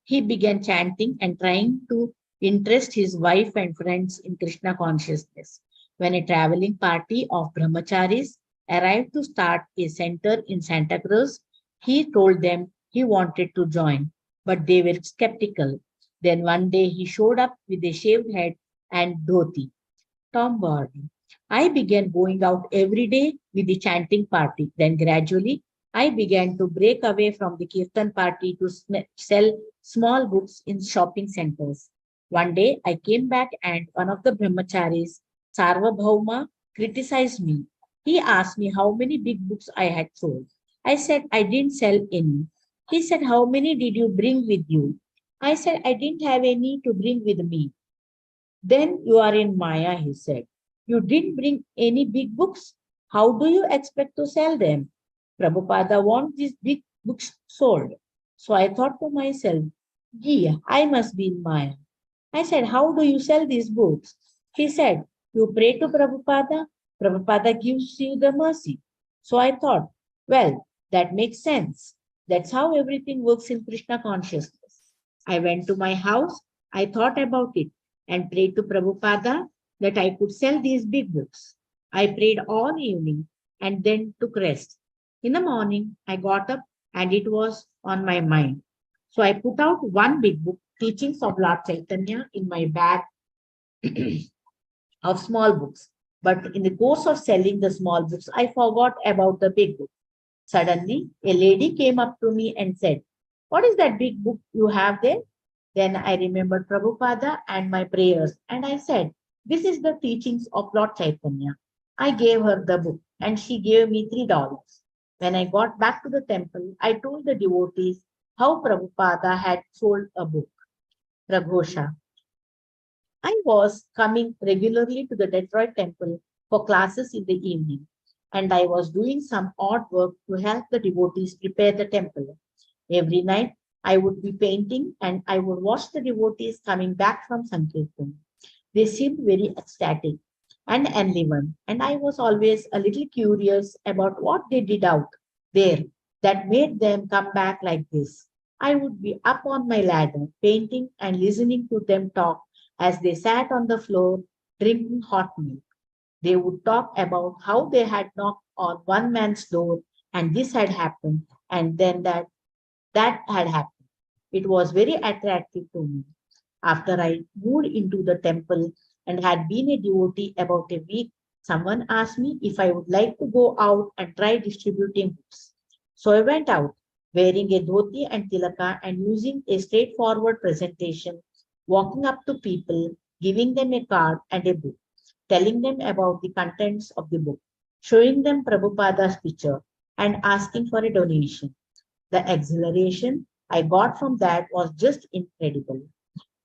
He began chanting and trying to interest his wife and friends in Krishna consciousness. When a traveling party of brahmacharis arrived to start a center in Santa Cruz, he told them he wanted to join, but they were skeptical. Then one day he showed up with a shaved head and dhoti. Tom Barney. I began going out every day with the chanting party. Then gradually, I began to break away from the Kirtan party to sell small books in shopping centers. One day, I came back and one of the brahmacharis, Sarvabhauma, criticized me. He asked me how many big books I had sold. I said I didn't sell any. He said, how many did you bring with you? I said I didn't have any to bring with me. Then you are in Maya, he said. You didn't bring any big books. How do you expect to sell them? Prabhupada wants these big books sold. So I thought to myself, gee, I must be in Maya. I said, how do you sell these books? He said, you pray to Prabhupada, Prabhupada gives you the mercy. So I thought, well, that makes sense. That's how everything works in Krishna consciousness. I went to my house, I thought about it, and prayed to Prabhupada that I could sell these big books. I prayed all evening and then took rest. In the morning, I got up and it was on my mind. So I put out one big book, Teachings of Lord Caitanya, in my bag of small books. But in the course of selling the small books, I forgot about the big book. Suddenly, a lady came up to me and said, what is that big book you have there? Then I remembered Prabhupada and my prayers, and I said, this is the teachings of Lord Chaitanya. I gave her the book and she gave me $3. When I got back to the temple, I told the devotees how Prabhupada had sold a book. Praghosha. I was coming regularly to the Detroit temple for classes in the evening, and I was doing some odd work to help the devotees prepare the temple. Every night, I would be painting and I would watch the devotees coming back from Sankirtan. They seemed very ecstatic and enlivened, and I was always a little curious about what they did out there that made them come back like this. I would be up on my ladder, painting and listening to them talk as they sat on the floor drinking hot milk. They would talk about how they had knocked on one man's door and this had happened, and then that had happened. It was very attractive to me. After I moved into the temple and had been a devotee about a week, someone asked me if I would like to go out and try distributing books. So I went out, wearing a dhoti and tilaka and using a straightforward presentation, walking up to people, giving them a card and a book, telling them about the contents of the book, showing them Prabhupada's picture, and asking for a donation. The exhilaration I got from that was just incredible.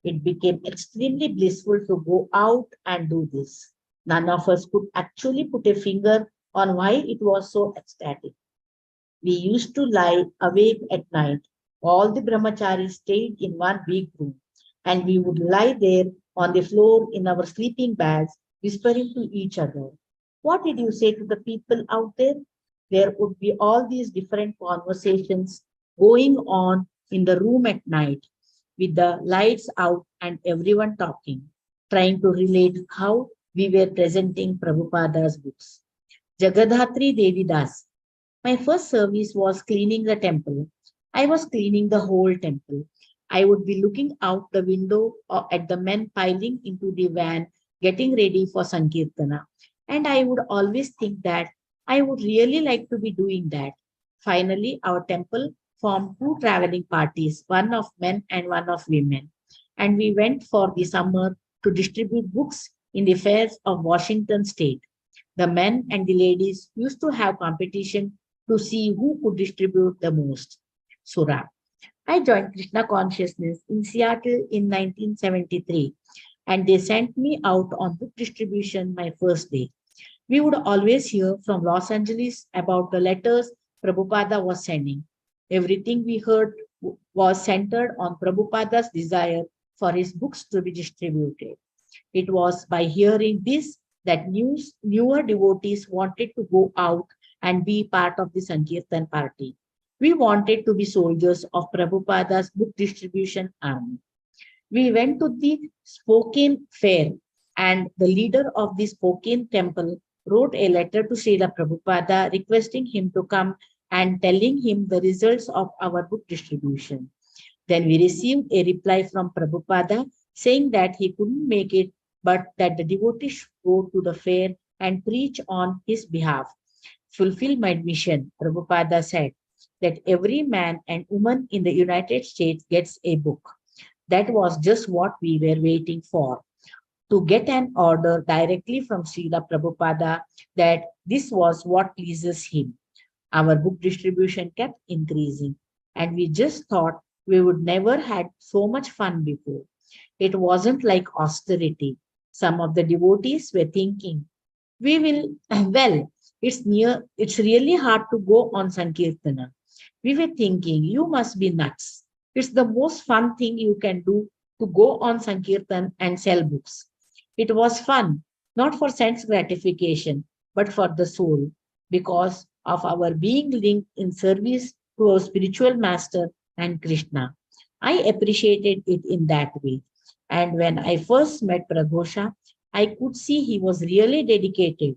It became extremely blissful to go out and do this. None of us could actually put a finger on why it was so ecstatic. We used to lie awake at night. All the brahmacharis stayed in one big room, and we would lie there on the floor in our sleeping bags, whispering to each other. What did you say to the people out there? There would be all these different conversations going on in the room at night with the lights out and everyone talking, trying to relate how we were presenting Prabhupada's books. Jagadhatri Devi Das. My first service was cleaning the temple. I was cleaning the whole temple. I would be looking out the window at the men piling into the van, getting ready for Sankirtana. And I would always think that I would really like to be doing that. Finally, our temple formed two traveling parties, one of men and one of women. And we went for the summer to distribute books in the fairs of Washington state. The men and the ladies used to have competition to see who could distribute the most. Surah. I joined Krishna Consciousness in Seattle in 1973, and they sent me out on book distribution my first day. We would always hear from Los Angeles about the letters Prabhupada was sending. Everything we heard was centered on Prabhupada's desire for his books to be distributed. It was by hearing this that newer devotees wanted to go out and be part of the Sankirtan party. We wanted to be soldiers of Prabhupada's book distribution army. We went to the Spokane Fair, and the leader of the Spokane temple wrote a letter to Srila Prabhupada requesting him to come and telling him the results of our book distribution. Then we received a reply from Prabhupada saying that he couldn't make it, but that the devotee should go to the fair and preach on his behalf. Fulfill my mission, Prabhupada said, that every man and woman in the United States gets a book. That was just what we were waiting for, to get an order directly from Srila Prabhupada that this was what pleases him. Our book distribution kept increasing, and we just thought we would never had so much fun before. It wasn't like austerity. Some of the devotees were thinking, we will, well, it's really hard to go on Sankirtana. We were thinking, you must be nuts. It's the most fun thing you can do to go on Sankirtan and sell books. It was fun, not for sense gratification, but for the soul, because of our being linked in service to our spiritual master and Krishna. I appreciated it in that way. And when I first met Praghosha, I could see he was really dedicated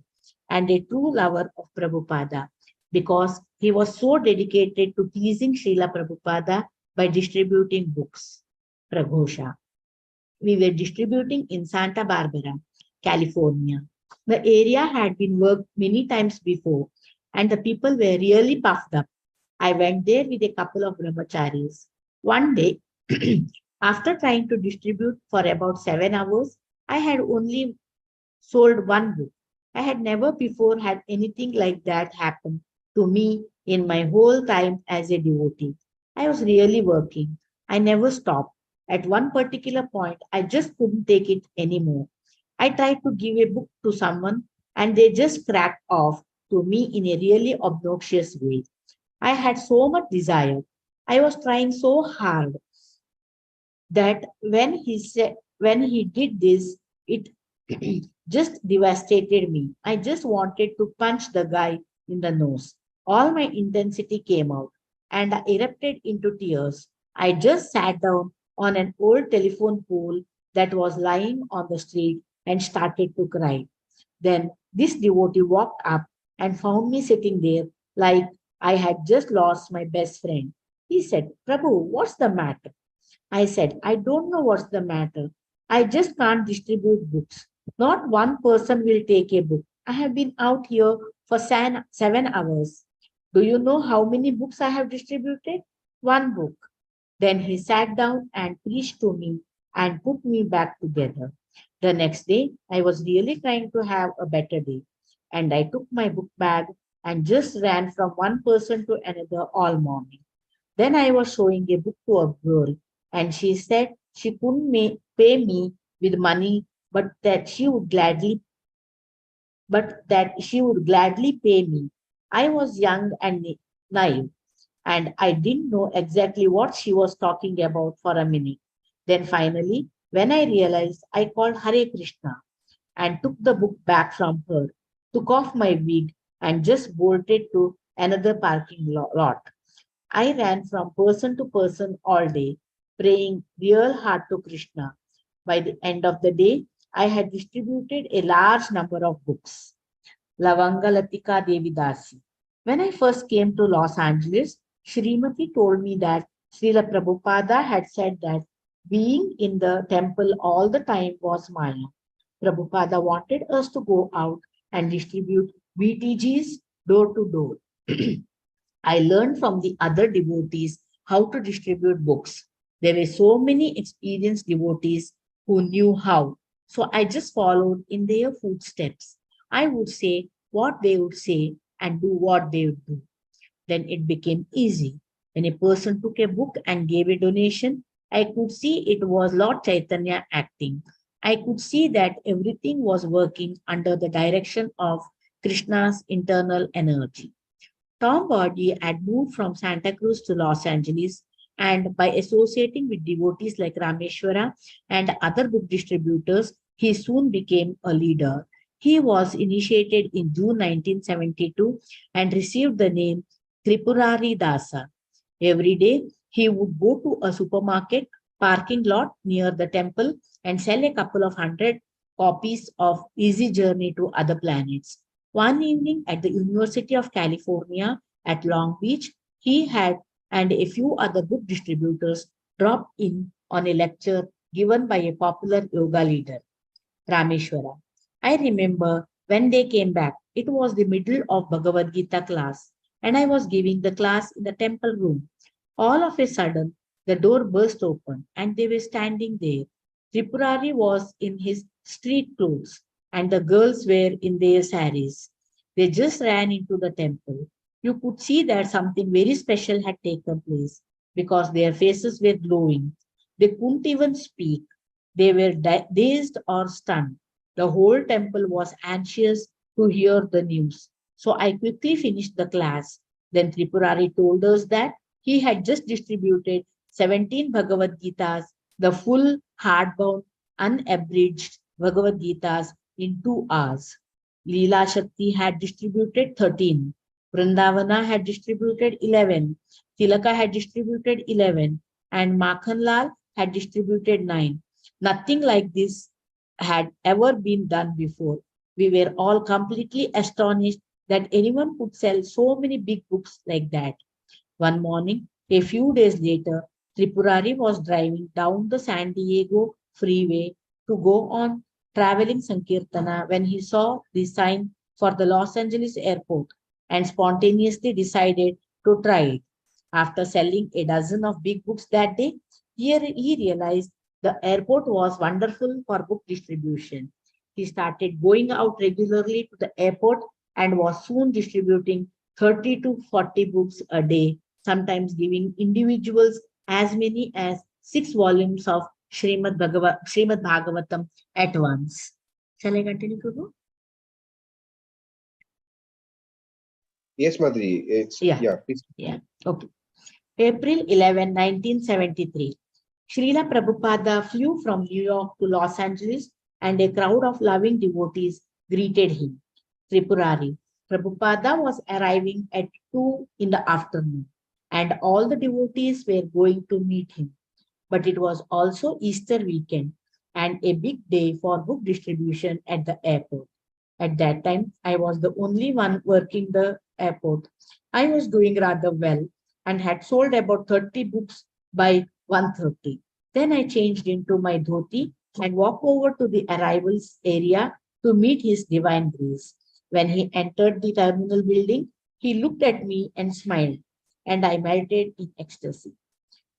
and a true lover of Prabhupada because he was so dedicated to pleasing Srila Prabhupada by distributing books. Praghosha. We were distributing in Santa Barbara, California. The area had been worked many times before, and the people were really puffed up. I went there with a couple of brahmacharis. One day, after trying to distribute for about 7 hours, I had only sold one book. I had never before had anything like that happen to me in my whole time as a devotee. I was really working. I never stopped. At one particular point, I just couldn't take it anymore. I tried to give a book to someone and they just cracked off to me in a really obnoxious way. I had so much desire. I was trying so hard that when he did this, it just devastated me. I just wanted to punch the guy in the nose. All my intensity came out and I erupted into tears. I just sat down on an old telephone pole that was lying on the street and started to cry. Then this devotee walked up and found me sitting there like I had just lost my best friend. He said, Prabhu, what's the matter? I said, I don't know what's the matter. I just can't distribute books. Not one person will take a book. I have been out here for 7 hours. Do you know how many books I have distributed? One book. Then he sat down and preached to me and put me back together. The next day, I was really trying to have a better day. And I took my book bag and just ran from one person to another all morning. Then I was showing a book to a girl, and she said she couldn't pay me with money, but that she would gladly, pay me. I was young and naive, and I didn't know exactly what she was talking about for a minute. Then finally, when I realized, I called Hare Krishna and took the book back from her, took off my wig, and just bolted to another parking lot. I ran from person to person all day, praying real hard to Krishna. By the end of the day, I had distributed a large number of books. Lavangalatika Devidasi. When I first came to Los Angeles, Srimati told me that Srila Prabhupada had said that being in the temple all the time was Maya. Prabhupada wanted us to go out and distribute VTGs door to door. I learned from the other devotees how to distribute books. There were so many experienced devotees who knew how. So I just followed in their footsteps. I would say what they would say and do what they would do. Then it became easy. When a person took a book and gave a donation, I could see it was Lord Chaitanya acting. I could see that everything was working under the direction of Krishna's internal energy. Tom Bardi had moved from Santa Cruz to Los Angeles, and by associating with devotees like Rameshwara and other book distributors, he soon became a leader. He was initiated in June 1972 and received the name Tripurari Dasa. Every day, he would go to a supermarket parking lot near the temple and sell a couple of hundred copies of Easy Journey to Other Planets. One evening at the University of California at Long Beach, he had and a few other book distributors dropped in on a lecture given by a popular yoga leader, Rameshwara. I remember when they came back, it was the middle of Bhagavad Gita class, and I was giving the class in the temple room. All of a sudden, the door burst open, and they were standing there. Tripurari was in his street clothes, and the girls were in their saris. They just ran into the temple. You could see that something very special had taken place because their faces were glowing. They couldn't even speak. They were dazed or stunned. The whole temple was anxious to hear the news. So I quickly finished the class. Then Tripurari told us that he had just distributed 17 Bhagavad Gitas, the full hardbound, unabridged Bhagavad Gitas in 2 hours. Leela Shakti had distributed 13. Vrindavana had distributed 11. Tilaka had distributed 11. And Makhanlal had distributed 9. Nothing like this had ever been done before. We were all completely astonished that anyone could sell so many big books like that. One morning, a few days later, Tripurari was driving down the San Diego freeway to go on traveling Sankirtana when he saw the sign for the Los Angeles airport and spontaneously decided to try it. After selling a dozen of big books that day, he realized the airport was wonderful for book distribution. he started going out regularly to the airport and was soon distributing 30 to 40 books a day, sometimes giving individuals as many as 6 volumes of Srimad Bhagavatam at once. Shall I continue, Prabhu? Yes, Madhuri. Yeah. Please. Yeah. Okay. April 11, 1973. Srila Prabhupada flew from New York to Los Angeles and a crowd of loving devotees greeted him. Tripurari. Prabhupada was arriving at 2 in the afternoon and all the devotees were going to meet him. But it was also Easter weekend and a big day for book distribution at the airport. At that time, I was the only one working the airport. I was doing rather well and had sold about 30 books by 1:30. Then I changed into my dhoti and walked over to the arrivals area to meet His Divine Grace. When he entered the terminal building, he looked at me and smiled, and I melted in ecstasy.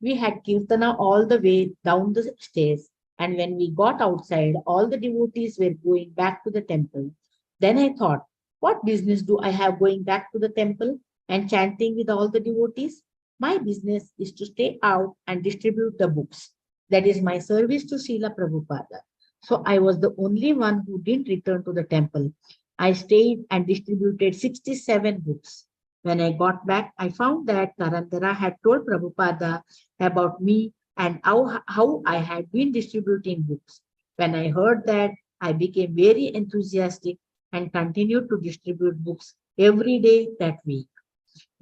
We had kirtana all the way down the stairs, and when we got outside, all the devotees were going back to the temple. Then I thought, what business do I have going back to the temple and chanting with all the devotees? My business is to stay out and distribute the books. That is my service to Srila Prabhupada. So I was the only one who didn't return to the temple. I stayed and distributed 67 books. When I got back, I found that Narendra had told Prabhupada about me and how I had been distributing books. When I heard that, I became very enthusiastic and continued to distribute books every day that week.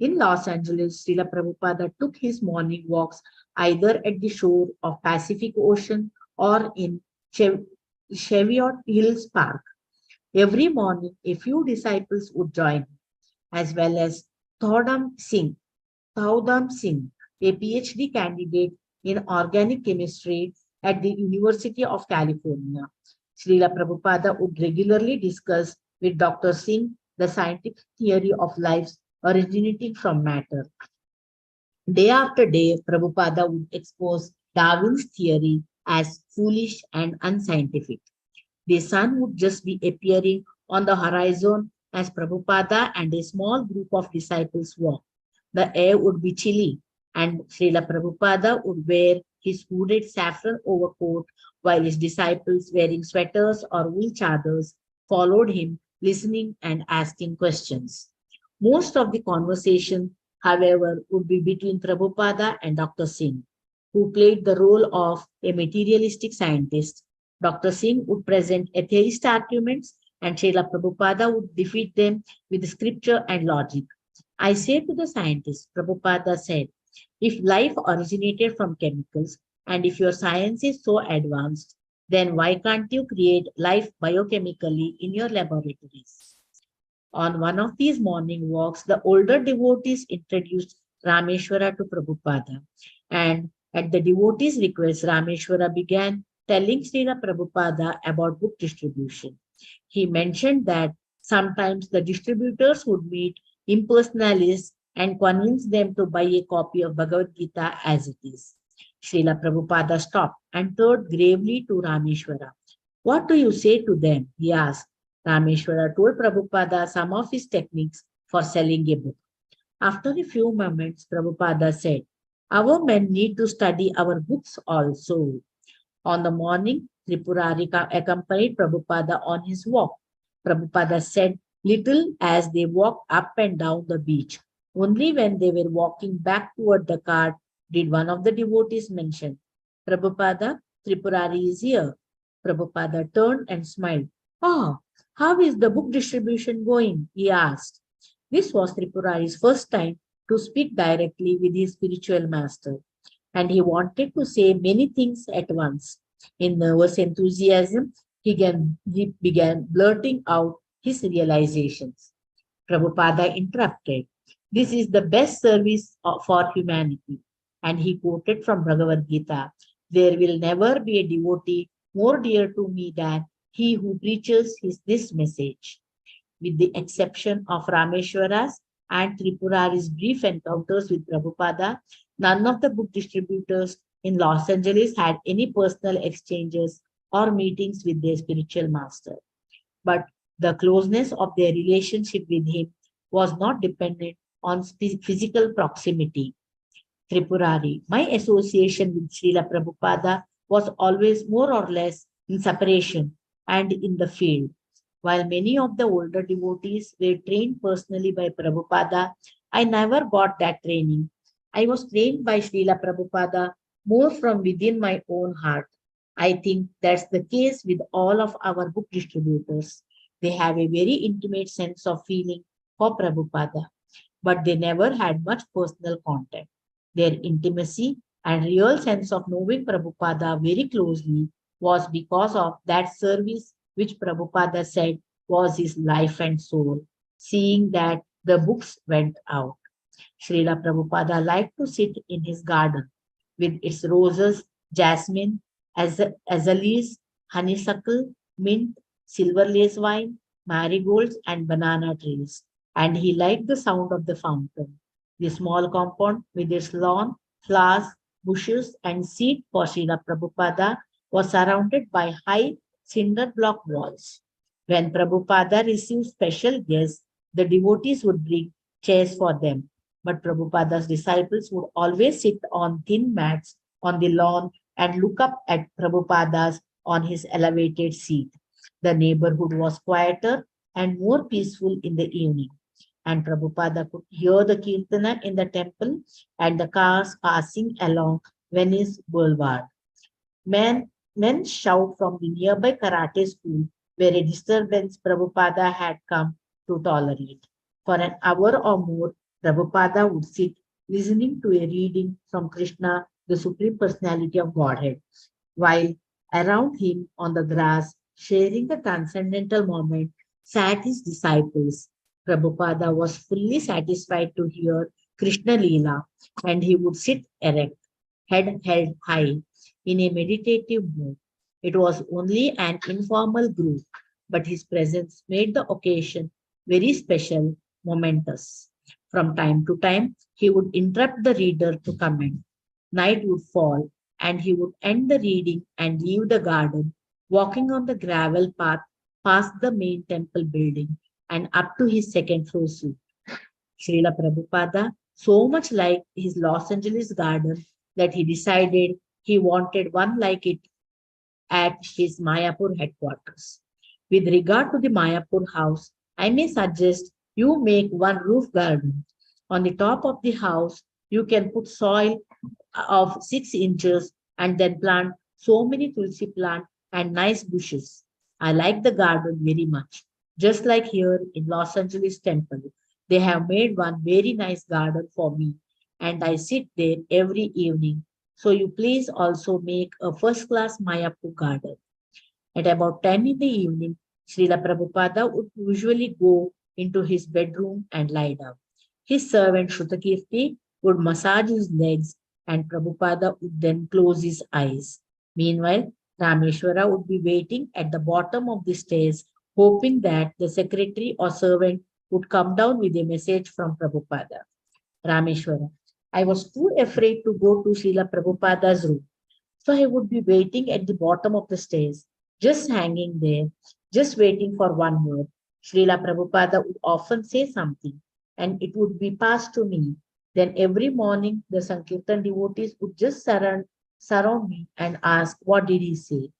In Los Angeles, Srila Prabhupada took his morning walks either at the shore of Pacific Ocean or in Cheviot Hills Park. Every morning, a few disciples would join him, as well as Thaudam Singh, a PhD candidate in organic chemistry at the University of California. Srila Prabhupada would regularly discuss with Dr. Singh the scientific theory of lives originating from matter. Day after day, Prabhupada would expose Darwin's theory as foolish and unscientific. The sun would just be appearing on the horizon as Prabhupada and a small group of disciples walked. The air would be chilly, and Srila Prabhupada would wear his hooded saffron overcoat while his disciples, wearing sweaters or wool chadars, followed him, listening and asking questions. Most of the conversation, however, would be between Prabhupada and Dr. Singh, who played the role of a materialistic scientist. Dr. Singh would present atheist arguments and Srila Prabhupada would defeat them with scripture and logic. I say to the scientists, Prabhupada said, if life originated from chemicals and if your science is so advanced, then why can't you create life biochemically in your laboratories? On one of these morning walks, the older devotees introduced Rameshwara to Prabhupada. And at the devotees' request, Rameshwara began telling Srila Prabhupada about book distribution. He mentioned that sometimes the distributors would meet impersonalists and convince them to buy a copy of Bhagavad Gita as it is. Srila Prabhupada stopped and turned gravely to Rameshwara. What do you say to them? He asked. Rameshwara told Prabhupada some of his techniques for selling a book. After a few moments, Prabhupada said, our men need to study our books also. On the morning, Tripurari accompanied Prabhupada on his walk. Prabhupada said little as they walked up and down the beach. Only when they were walking back toward the cart did one of the devotees mention, Prabhupada, Tripurari is here. Prabhupada turned and smiled. Ah, how is the book distribution going? He asked. This was Tripurari's first time to speak directly with his spiritual master, and he wanted to say many things at once. In nervous enthusiasm, he began blurting out his realizations. Prabhupada interrupted. This is the best service for humanity. And he quoted from Bhagavad Gita, there will never be a devotee more dear to me than he who preaches this message. With the exception of Rameshwara's and Tripurari's brief encounters with Prabhupada, none of the book distributors in Los Angeles had any personal exchanges or meetings with their spiritual master. But the closeness of their relationship with him was not dependent on physical proximity. Tripurari, my association with Srila Prabhupada was always more or less in separation and in the field. While many of the older devotees were trained personally by Prabhupada, I never got that training. I was trained by Srila Prabhupada more from within my own heart. I think that's the case with all of our book distributors. They have a very intimate sense of feeling for Prabhupada, but they never had much personal contact. Their intimacy and real sense of knowing Prabhupada very closely was because of that service which Prabhupada said was his life and soul, seeing that the books went out. Srila Prabhupada liked to sit in his garden with its roses, jasmine, azaleas, honeysuckle, mint, silver lace wine, marigolds, and banana trees. And he liked the sound of the fountain. The small compound with its lawn, flowers, bushes, and seat for Srila Prabhupada was surrounded by high cinder block walls. When Prabhupada received special guests, the devotees would bring chairs for them. But Prabhupada's disciples would always sit on thin mats on the lawn and look up at Prabhupada's on his elevated seat. The neighborhood was quieter and more peaceful in the evening, and Prabhupada could hear the kirtana in the temple and the cars passing along Venice Boulevard. Men shout from the nearby karate school where a disturbance Prabhupada had come to tolerate. For an hour or more, Prabhupada would sit listening to a reading from Krishna, the Supreme Personality of Godhead, while around him on the grass, sharing the transcendental moment, sat his disciples. Prabhupada was fully satisfied to hear Krishna Leela, and he would sit erect, head held high, in a meditative mood. It was only an informal group, but his presence made the occasion very special, momentous. From time to time, he would interrupt the reader to comment. Night would fall, and he would end the reading and leave the garden, walking on the gravel path past the main temple building and up to his second floor suite. Srila Prabhupada so much liked his Los Angeles garden that he decided he wanted one like it at his Mayapur headquarters. With regard to the Mayapur house, I may suggest you make one roof garden. On the top of the house, you can put soil of 6 inches and then plant so many tulsi plant and nice bushes. I like the garden very much. Just like here in Los Angeles Temple, they have made one very nice garden for me, and I sit there every evening. So you please also make a first-class Mayapur garden. At about 10 in the evening, Srila Prabhupada would usually go into his bedroom and lie down. His servant Shrutakirti would massage his legs, and Prabhupada would then close his eyes. Meanwhile, Rameshwara would be waiting at the bottom of the stairs, hoping that the secretary or servant would come down with a message from Prabhupada. Rameshwara, I was too afraid to go to Srila Prabhupada's room, so I would be waiting at the bottom of the stairs, just hanging there, just waiting for one word. Srila Prabhupada would often say something, and it would be passed to me. Then every morning, the Sankirtan devotees would just surround me and ask, what did he say?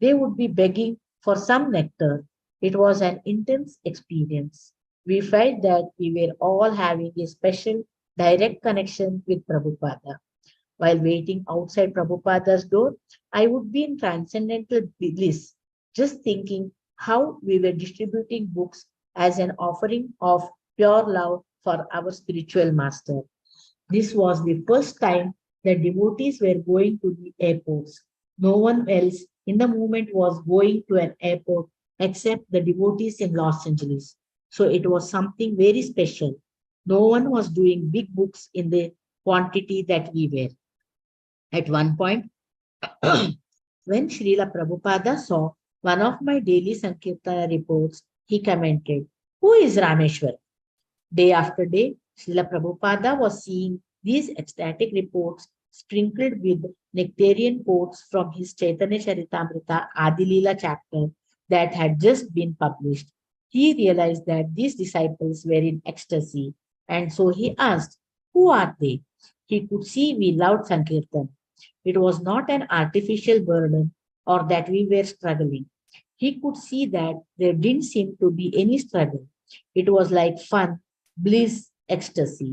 They would be begging for some nectar. It was an intense experience. We felt that we were all having a special direct connection with Prabhupada. While waiting outside Prabhupada's door, I would be in transcendental bliss, just thinking how we were distributing books as an offering of pure love for our spiritual master. This was the first time that devotees were going to the airports. No one else in the movement was going to an airport except the devotees in Los Angeles. So it was something very special. No one was doing big books in the quantity that we were. At one point, when Srila Prabhupada saw one of my daily Sankirtana reports, he commented, who is Rameshwar? Day after day, Srila Prabhupada was seeing these ecstatic reports sprinkled with nectarian quotes from his Chaitanya Charitamrita Adilila chapter that had just been published. He realized that these disciples were in ecstasy, and so he asked, "Who are they?" He could see we loved Sankirtan. It was not an artificial burden or that we were struggling. He could see that there didn't seem to be any struggle. It was like fun, bliss, ecstasy,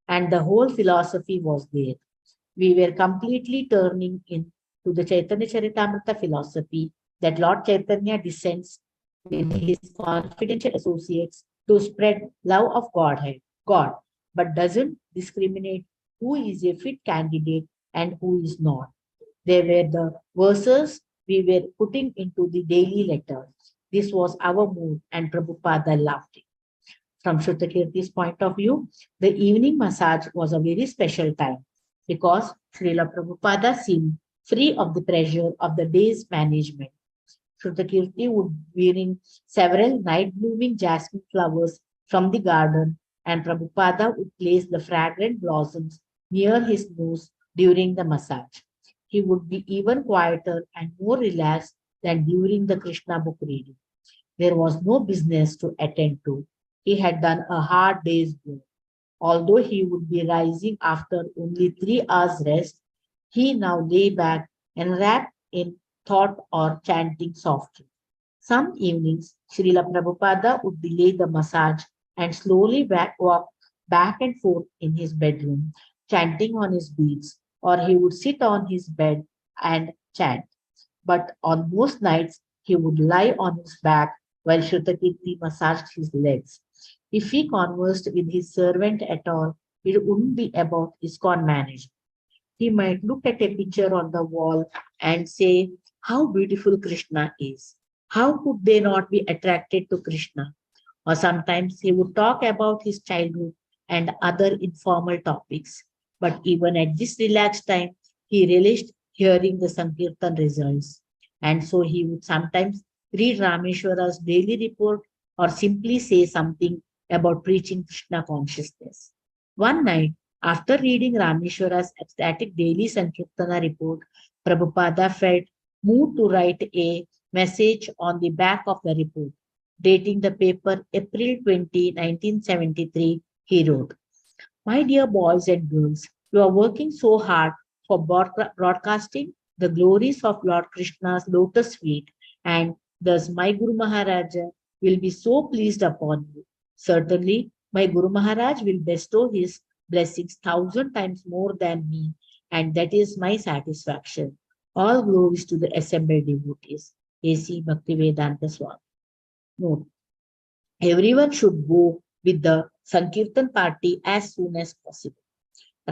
and the whole philosophy was there. We were completely turning into the Chaitanya Charitamrita philosophy that Lord Chaitanya descends with his confidential associates to spread love of God, but doesn't discriminate who is a fit candidate and who is not. They were the verses we were putting into the daily letter. This was our mood, and Prabhupada loved it. From Shrutakirti's point of view, the evening massage was a very special time because Srila Prabhupada seemed free of the pressure of the day's management. Shrutakirti would bring several night blooming jasmine flowers from the garden, and Prabhupada would place the fragrant blossoms near his nose during the massage. He would be even quieter and more relaxed than during the Krishna book reading. There was no business to attend to. He had done a hard day's work. Although he would be rising after only 3 hours rest, he now lay back and wrapped in thought or chanting softly. Some evenings, Srila Prabhupada would delay the massage and slowly walk back and forth in his bedroom, chanting on his beads, or he would sit on his bed and chant. But on most nights, he would lie on his back while Shrutakirti massaged his legs. If he conversed with his servant at all, it wouldn't be about ISKCON management. He might look at a picture on the wall and say, "How beautiful Krishna is. How could they not be attracted to Krishna?" Or sometimes he would talk about his childhood and other informal topics. But even at this relaxed time, he relished hearing the Sankirtan results. And so he would sometimes read Rameshwara's daily report or simply say something about preaching Krishna consciousness. One night, after reading Rameshwara's ecstatic daily Sankirtana report, Prabhupada felt moved to write a message on the back of the report. Dating the paper April 20, 1973, he wrote, "My dear boys and girls, you are working so hard for broadcasting the glories of Lord Krishna's lotus feet, and thus my Guru Maharaja will be so pleased upon you. Certainly, my Guru Maharaj will bestow his blessings 1,000 times more than me, and that is my satisfaction. All glories to the assembled devotees." A.C. Bhaktivedanta Swami. Note: everyone should go with the Sankirtan party as soon as possible.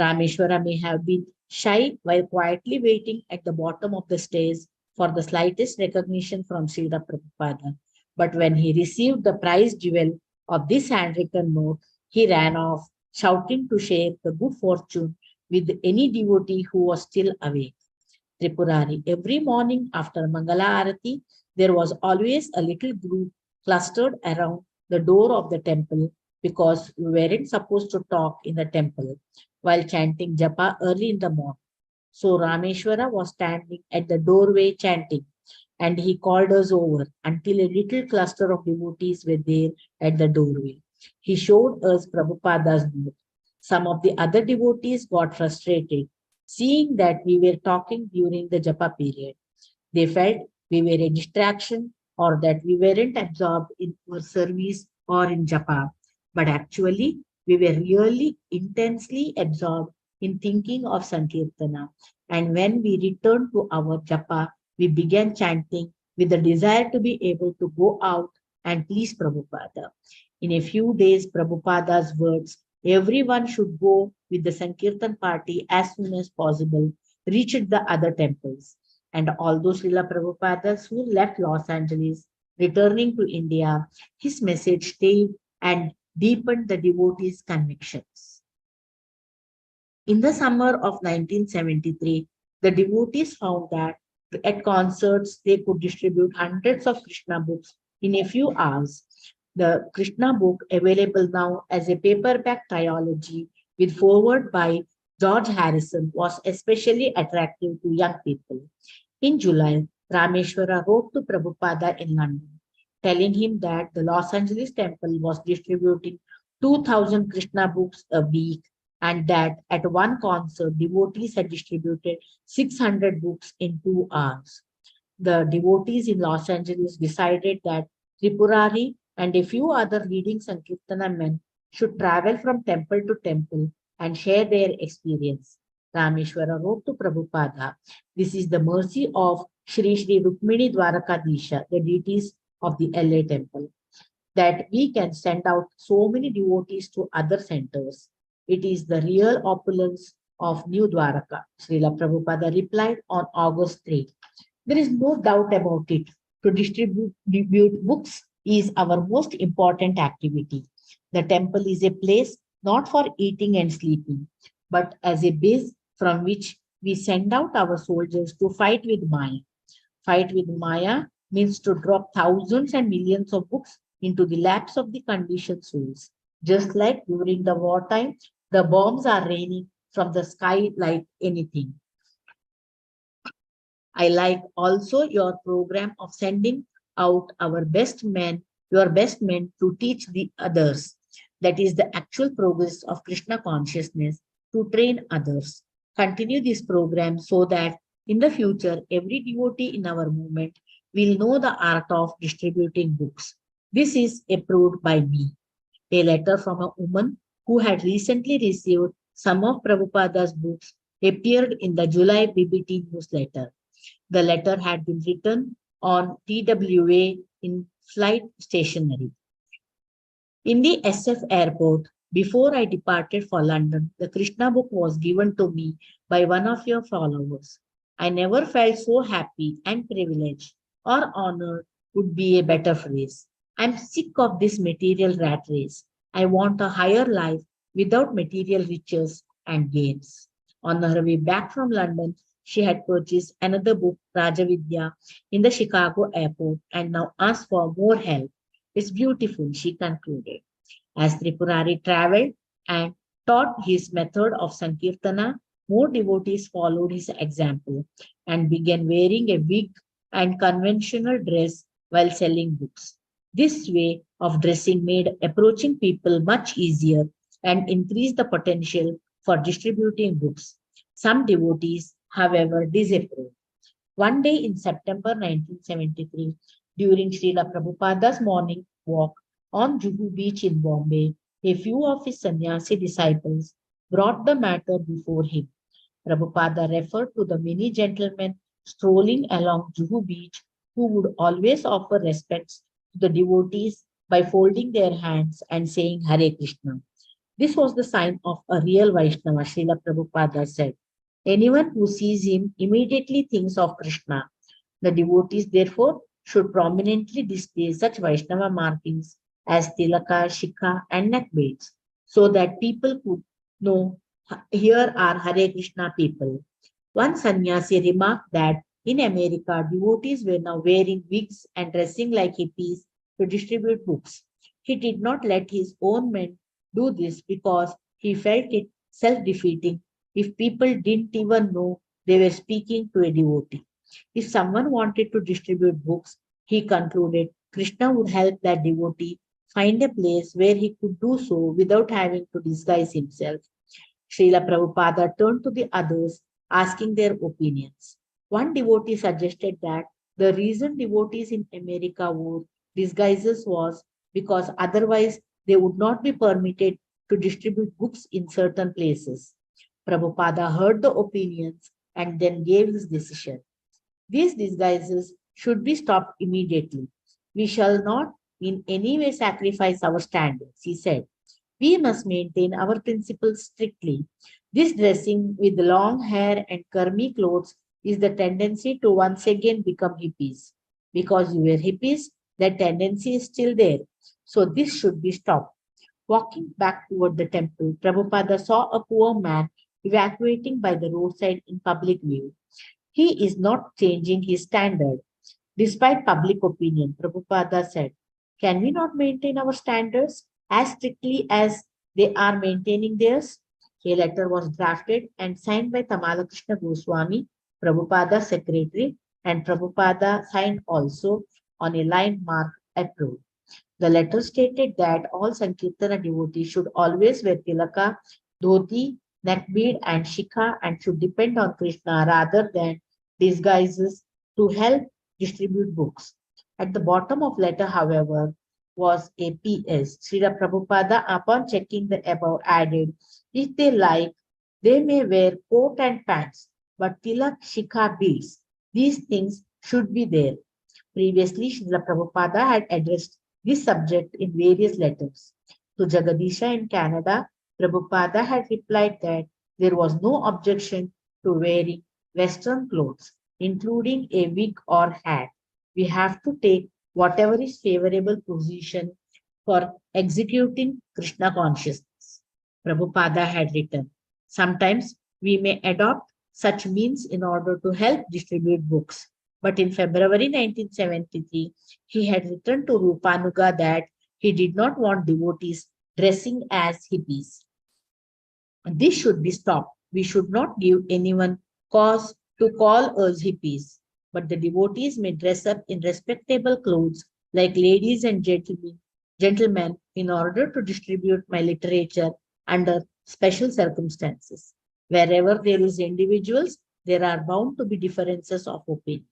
Rameshwara may have been shy while quietly waiting at the bottom of the stairs for the slightest recognition from Srila Prabhupada. But when he received the prize jewel of this handwritten note, he ran off, shouting to share the good fortune with any devotee who was still awake. Tripurari. Every morning after Mangala Arati, there was always a little group clustered around the door of the temple because we weren't supposed to talk in the temple while chanting japa early in the morning. So Rameshwara was standing at the doorway chanting, and he called us over until a little cluster of devotees were there at the doorway. He showed us Prabhupada's note. Some of the other devotees got frustrated, seeing that we were talking during the japa period. They felt we were a distraction or that we weren't absorbed in our service or in japa. But actually, we were really intensely absorbed in thinking of Sankirtana. And when we returned to our japa, we began chanting with the desire to be able to go out and please Prabhupada. In a few days, Prabhupada's words, "Everyone should go with the Sankirtan party as soon as possible," reached the other temples. And although Srila Prabhupada soon left Los Angeles, returning to India, his message stayed and deepened the devotees' convictions. In the summer of 1973, the devotees found that at concerts they could distribute hundreds of Krishna books in a few hours. The Krishna book, available now as a paperback trilogy with foreword by George Harrison was especially attractive to young people. In July, Rameshwara wrote to Prabhupada in London, telling him that the Los Angeles temple was distributing 2,000 Krishna books a week and that at one concert, devotees had distributed 600 books in 2 hours. The devotees in Los Angeles decided that Tripurari and a few other leading Sankirtana men should travel from temple to temple and share their experience. Rameshwara wrote to Prabhupada, "This is the mercy of Sri Sri Rukmini Dwarakadisha, the deities of the LA temple, that we can send out so many devotees to other centers. It is the real opulence of New Dwaraka." Srila Prabhupada replied on August 3. There is no doubt about it. To distribute books is our most important activity. The temple is a place not for eating and sleeping, but as a base from which we send out our soldiers to fight with Maya. Fight with Maya means to drop thousands and millions of books into the laps of the conditioned souls. Just like during the wartime, the bombs are raining from the sky like anything. I like also your program of sending out your best men to teach the others. That is the actual progress of Krishna consciousness to train others. Continue this program so that in the future, every devotee in our movement will know the art of distributing books. This is approved by me. A letter from a woman who had recently received some of Prabhupada's books appeared in the July BBT newsletter. The letter had been written on TWA in flight stationery. In the SF airport, before I departed for London, the Krishna book was given to me by one of your followers. I never felt so happy and privileged or honored would be a better phrase. I'm sick of this material rat race. I want a higher life without material riches and gains. On her way back from London, she had purchased another book, Rajavidya, in the Chicago airport and now asked for more help. It's beautiful, she concluded. As Tripurari traveled and taught his method of Sankirtana, more devotees followed his example and began wearing a wig and conventional dress while selling books. This way of dressing made approaching people much easier and increased the potential for distributing books. Some devotees, however, disapproved. One day in September 1973, during Srila Prabhupada's morning walk on Juhu Beach in Bombay, a few of his sannyasi disciples brought the matter before him. Prabhupada referred to the many gentlemen strolling along Juhu Beach who would always offer respects to the devotees by folding their hands and saying Hare Krishna. This was the sign of a real Vaishnava, Srila Prabhupada said. Anyone who sees him immediately thinks of Krishna. The devotees, therefore, should prominently display such Vaishnava markings as Tilaka, Shikha, and neck beads, so that people could know here are Hare Krishna people. One sannyasi remarked that in America, devotees were now wearing wigs and dressing like hippies to distribute books. He did not let his own men do this because he felt it self-defeating if people didn't even know they were speaking to a devotee. If someone wanted to distribute books, he concluded Krishna would help that devotee find a place where he could do so without having to disguise himself. Srila Prabhupada turned to the others, asking their opinions. One devotee suggested that the reason devotees in America wore disguises was because otherwise they would not be permitted to distribute books in certain places. Prabhupada heard the opinions and then gave his decision. These disguises should be stopped immediately. We shall not in any way sacrifice our standards, he said. We must maintain our principles strictly. This dressing with long hair and curmy clothes is the tendency to once again become hippies. Because you were hippies, that tendency is still there. So this should be stopped. Walking back toward the temple, Prabhupada saw a poor man evacuating by the roadside in public view. He is not changing his standard. Despite public opinion, Prabhupada said, can we not maintain our standards as strictly as they are maintaining theirs? A letter was drafted and signed by Tamalakrishna Goswami, Prabhupada's secretary, and Prabhupada signed also on a line marked approved. The letter stated that all Sankirtana devotees should always wear tilaka, dhoti, neckbead, and shikha and should depend on Krishna rather than disguises to help distribute books. At the bottom of letter, however, was a PS. Srila Prabhupada, upon checking the above, added, if they like, they may wear coat and pants, but tilak, shikha, beads, these things should be there. Previously, Srila Prabhupada had addressed this subject in various letters. To Jagadisha in Canada, Prabhupada had replied that there was no objection to wearing Western clothes, including a wig or hat. We have to take whatever is favorable position for executing Krishna consciousness. Prabhupada had written, sometimes we may adopt such means in order to help distribute books. But in February 1973, he had written to Rupanuga that he did not want devotees dressing as hippies. This should be stopped. We should not give anyone cause to call us hippies, but the devotees may dress up in respectable clothes like ladies and gentlemen in order to distribute my literature under special circumstances. Wherever there is individuals, there are bound to be differences of opinion.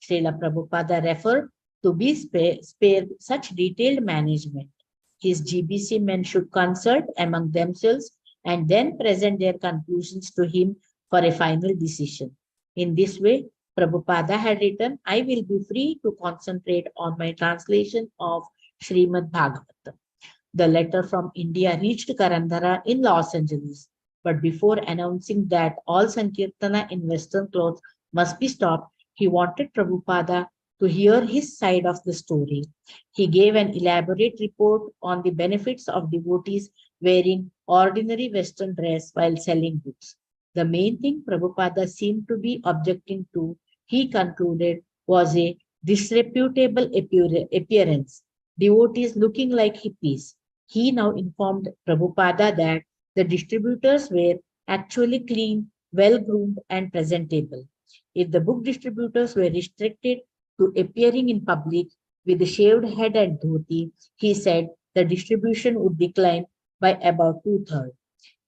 Srila Prabhupada referred to be spared such detailed management. His GBC men should consult among themselves and then present their conclusions to him for a final decision. In this way, Prabhupada had written, I will be free to concentrate on my translation of Srimad Bhagavatam. The letter from India reached Karandhara in Los Angeles, but before announcing that all Sankirtana in Western clothes must be stopped, he wanted Prabhupada to hear his side of the story. He gave an elaborate report on the benefits of devotees wearing ordinary Western dress while selling books. The main thing Prabhupada seemed to be objecting to, he concluded, was a disreputable appearance, devotees looking like hippies. He now informed Prabhupada that the distributors were actually clean, well-groomed, and presentable. If the book distributors were restricted to appearing in public with a shaved head and dhoti, he said the distribution would decline by about 2/3.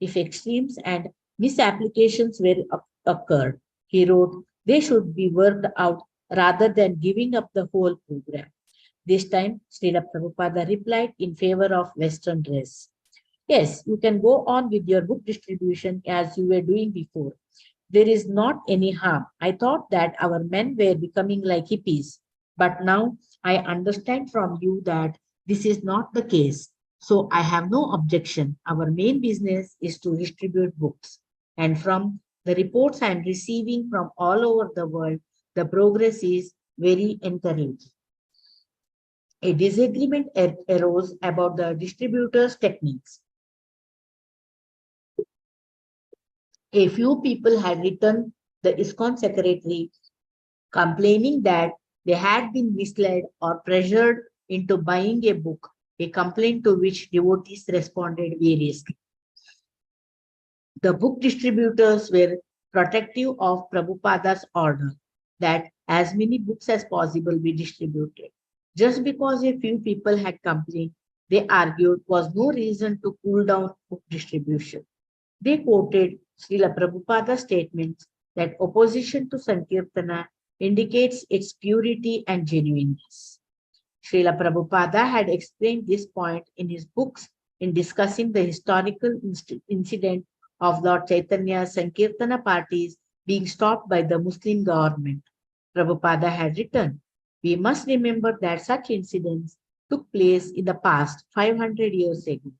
If extremes and misapplications were occurred, he wrote, they should be worked out rather than giving up the whole program. This time, Srila Prabhupada replied in favor of Western dress. Yes, you can go on with your book distribution as you were doing before. There is not any harm. I thought that our men were becoming like hippies, but now I understand from you that this is not the case. So I have no objection. Our main business is to distribute books. And from the reports I am receiving from all over the world, the progress is very encouraging. A disagreement arose about the distributors' techniques. A few people had written the ISKCON secretary complaining that they had been misled or pressured into buying a book, a complaint to which devotees responded variously. The book distributors were protective of Prabhupada's order that as many books as possible be distributed. Just because a few people had complained, they argued was no reason to cool down book distribution. They quoted Srila Prabhupada's statements that opposition to Sankirtana indicates its purity and genuineness. Srila Prabhupada had explained this point in his books in discussing the historical incident of Lord Chaitanya's Sankirtana parties being stopped by the Muslim government. Prabhupada had written, we must remember that such incidents took place in the past 500 years ago,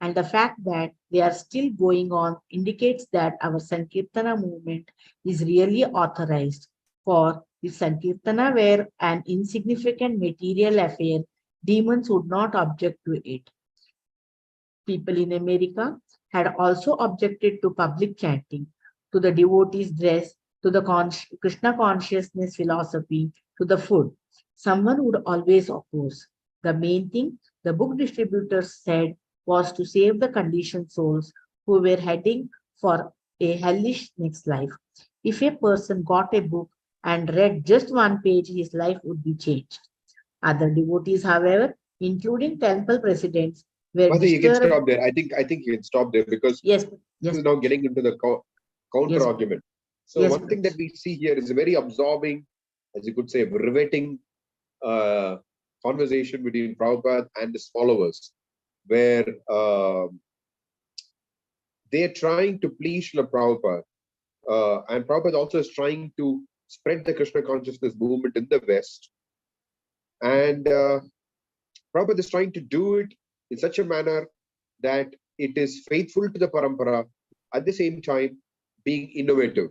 and the fact that they are still going on indicates that our Sankirtana movement is really authorized. For if Sankirtana were an insignificant material affair, demons would not object to it. People in America had also objected to public chanting, to the devotees' dress, to the Krishna consciousness philosophy, to the food. Someone would always oppose. The main thing the book distributors said was to save the conditioned souls who were heading for a hellish next life. If a person got a book and read just one page, his life would be changed. Other devotees, however, including temple presidents, were Mother, you can disturbed. stop there. I think you can stop there because Yes, this yes, is now getting into the counter yes, argument. So yes, one thing that we see here is a very absorbing, as you could say, riveting uh, conversation between Prabhupada and his followers, where they're trying to please Srila Prabhupada. And Prabhupada also is trying to spread the Krishna consciousness movement in the West. And Prabhupada is trying to do it in such a manner that it is faithful to the Parampara, at the same time being innovative,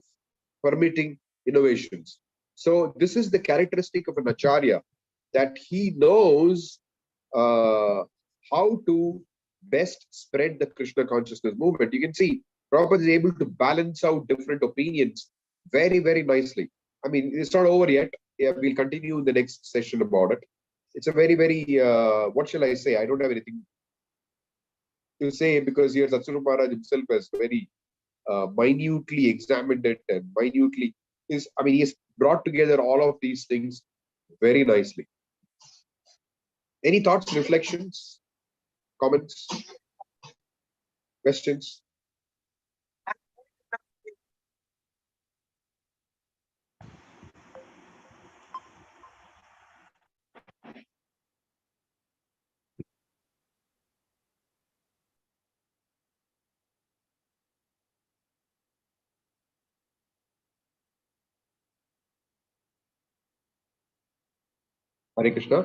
permitting innovations. So this is the characteristic of an Acharya, that he knows how to best spread the Krishna consciousness movement. You can see Prabhupada is able to balance out different opinions very, very nicely. I mean, it's not over yet. Yeah, we'll continue in the next session about it. It's a very, very, what shall I say? I don't have anything to say because here Satsuru Maharaj himself has very minutely examined it and minutely he has brought together all of these things very nicely. Any thoughts, reflections, comments, questions? Hare Krishna.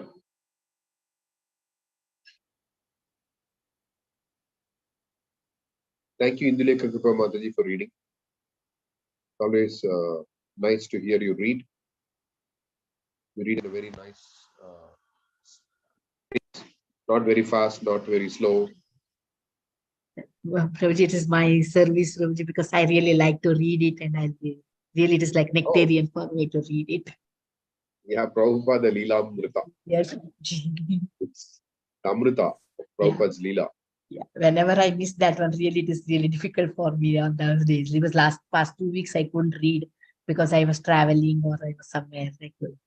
Thank you, Indulekha Kripa Mataji, for reading. Always nice to hear you read. You read in a very nice, not very fast, not very slow. Well, Prabhuji, it is my service, Prabhuji, because I really like to read it, and really it is like Oh, nectarian for me to read it. yeah, Prabhupada Leelamrita. Yes, Prabhuji. It's Amrita, Yeah, Prabhupada's Leela. yeah. Whenever I miss that one, really it is really difficult for me on those days. It was past 2 weeks I couldn't read because I was traveling or I was somewhere. I couldn't.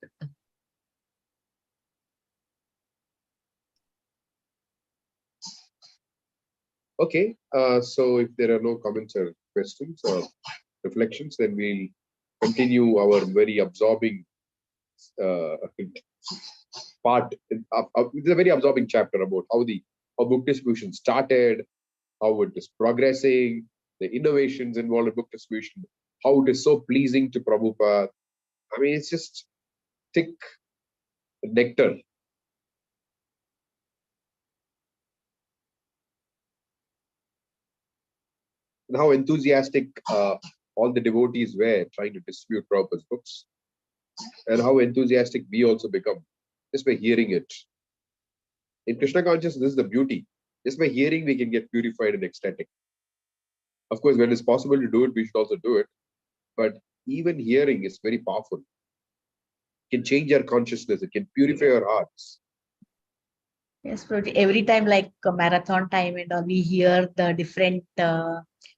Okay, so if there are no comments or questions or reflections, then we'll continue our very absorbing uh, part. It's a very absorbing chapter about how book distribution started, how it is progressing, the innovations involved in book distribution, how it is so pleasing to Prabhupada. I mean, it's just thick nectar. And how enthusiastic all the devotees were trying to distribute Prabhupada's books, and how enthusiastic we also become just by hearing it. In Krishna consciousness, this is the beauty. Just by hearing, we can get purified and ecstatic. Of course, when it's possible to do it, we should also do it. But even hearing is very powerful. It can change our consciousness. It can purify our hearts. Yes, Prabhuji. Every time, like a marathon time, and all, we hear the different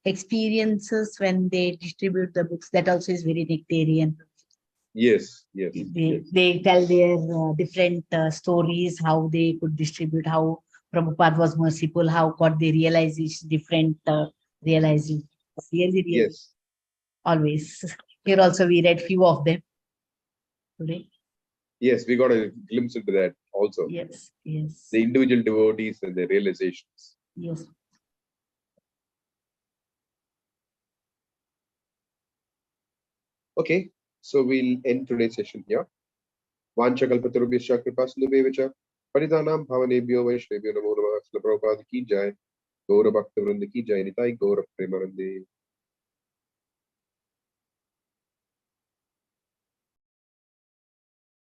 experiences when they distribute the books. That also is very nectarian. Yes, yes, yes. They tell their different stories, how they could distribute, how Prabhupada was merciful, how God they realize is different realizing. Really, really, Yes, always. Here also we read few of them today. yes, we got a glimpse into that also. Yes, yes, The individual devotees and their realizations. yes. Okay, so we'll end today's session here. Vanchakalpatarubhyascha kripasindubhyevacha Paritanam bhavanebhyo vaishnebhyo namo namaha. Srila Prabhupada ki jai. Gaura Bhakta Vrinda ki jai. Nitai Gaura Premanande.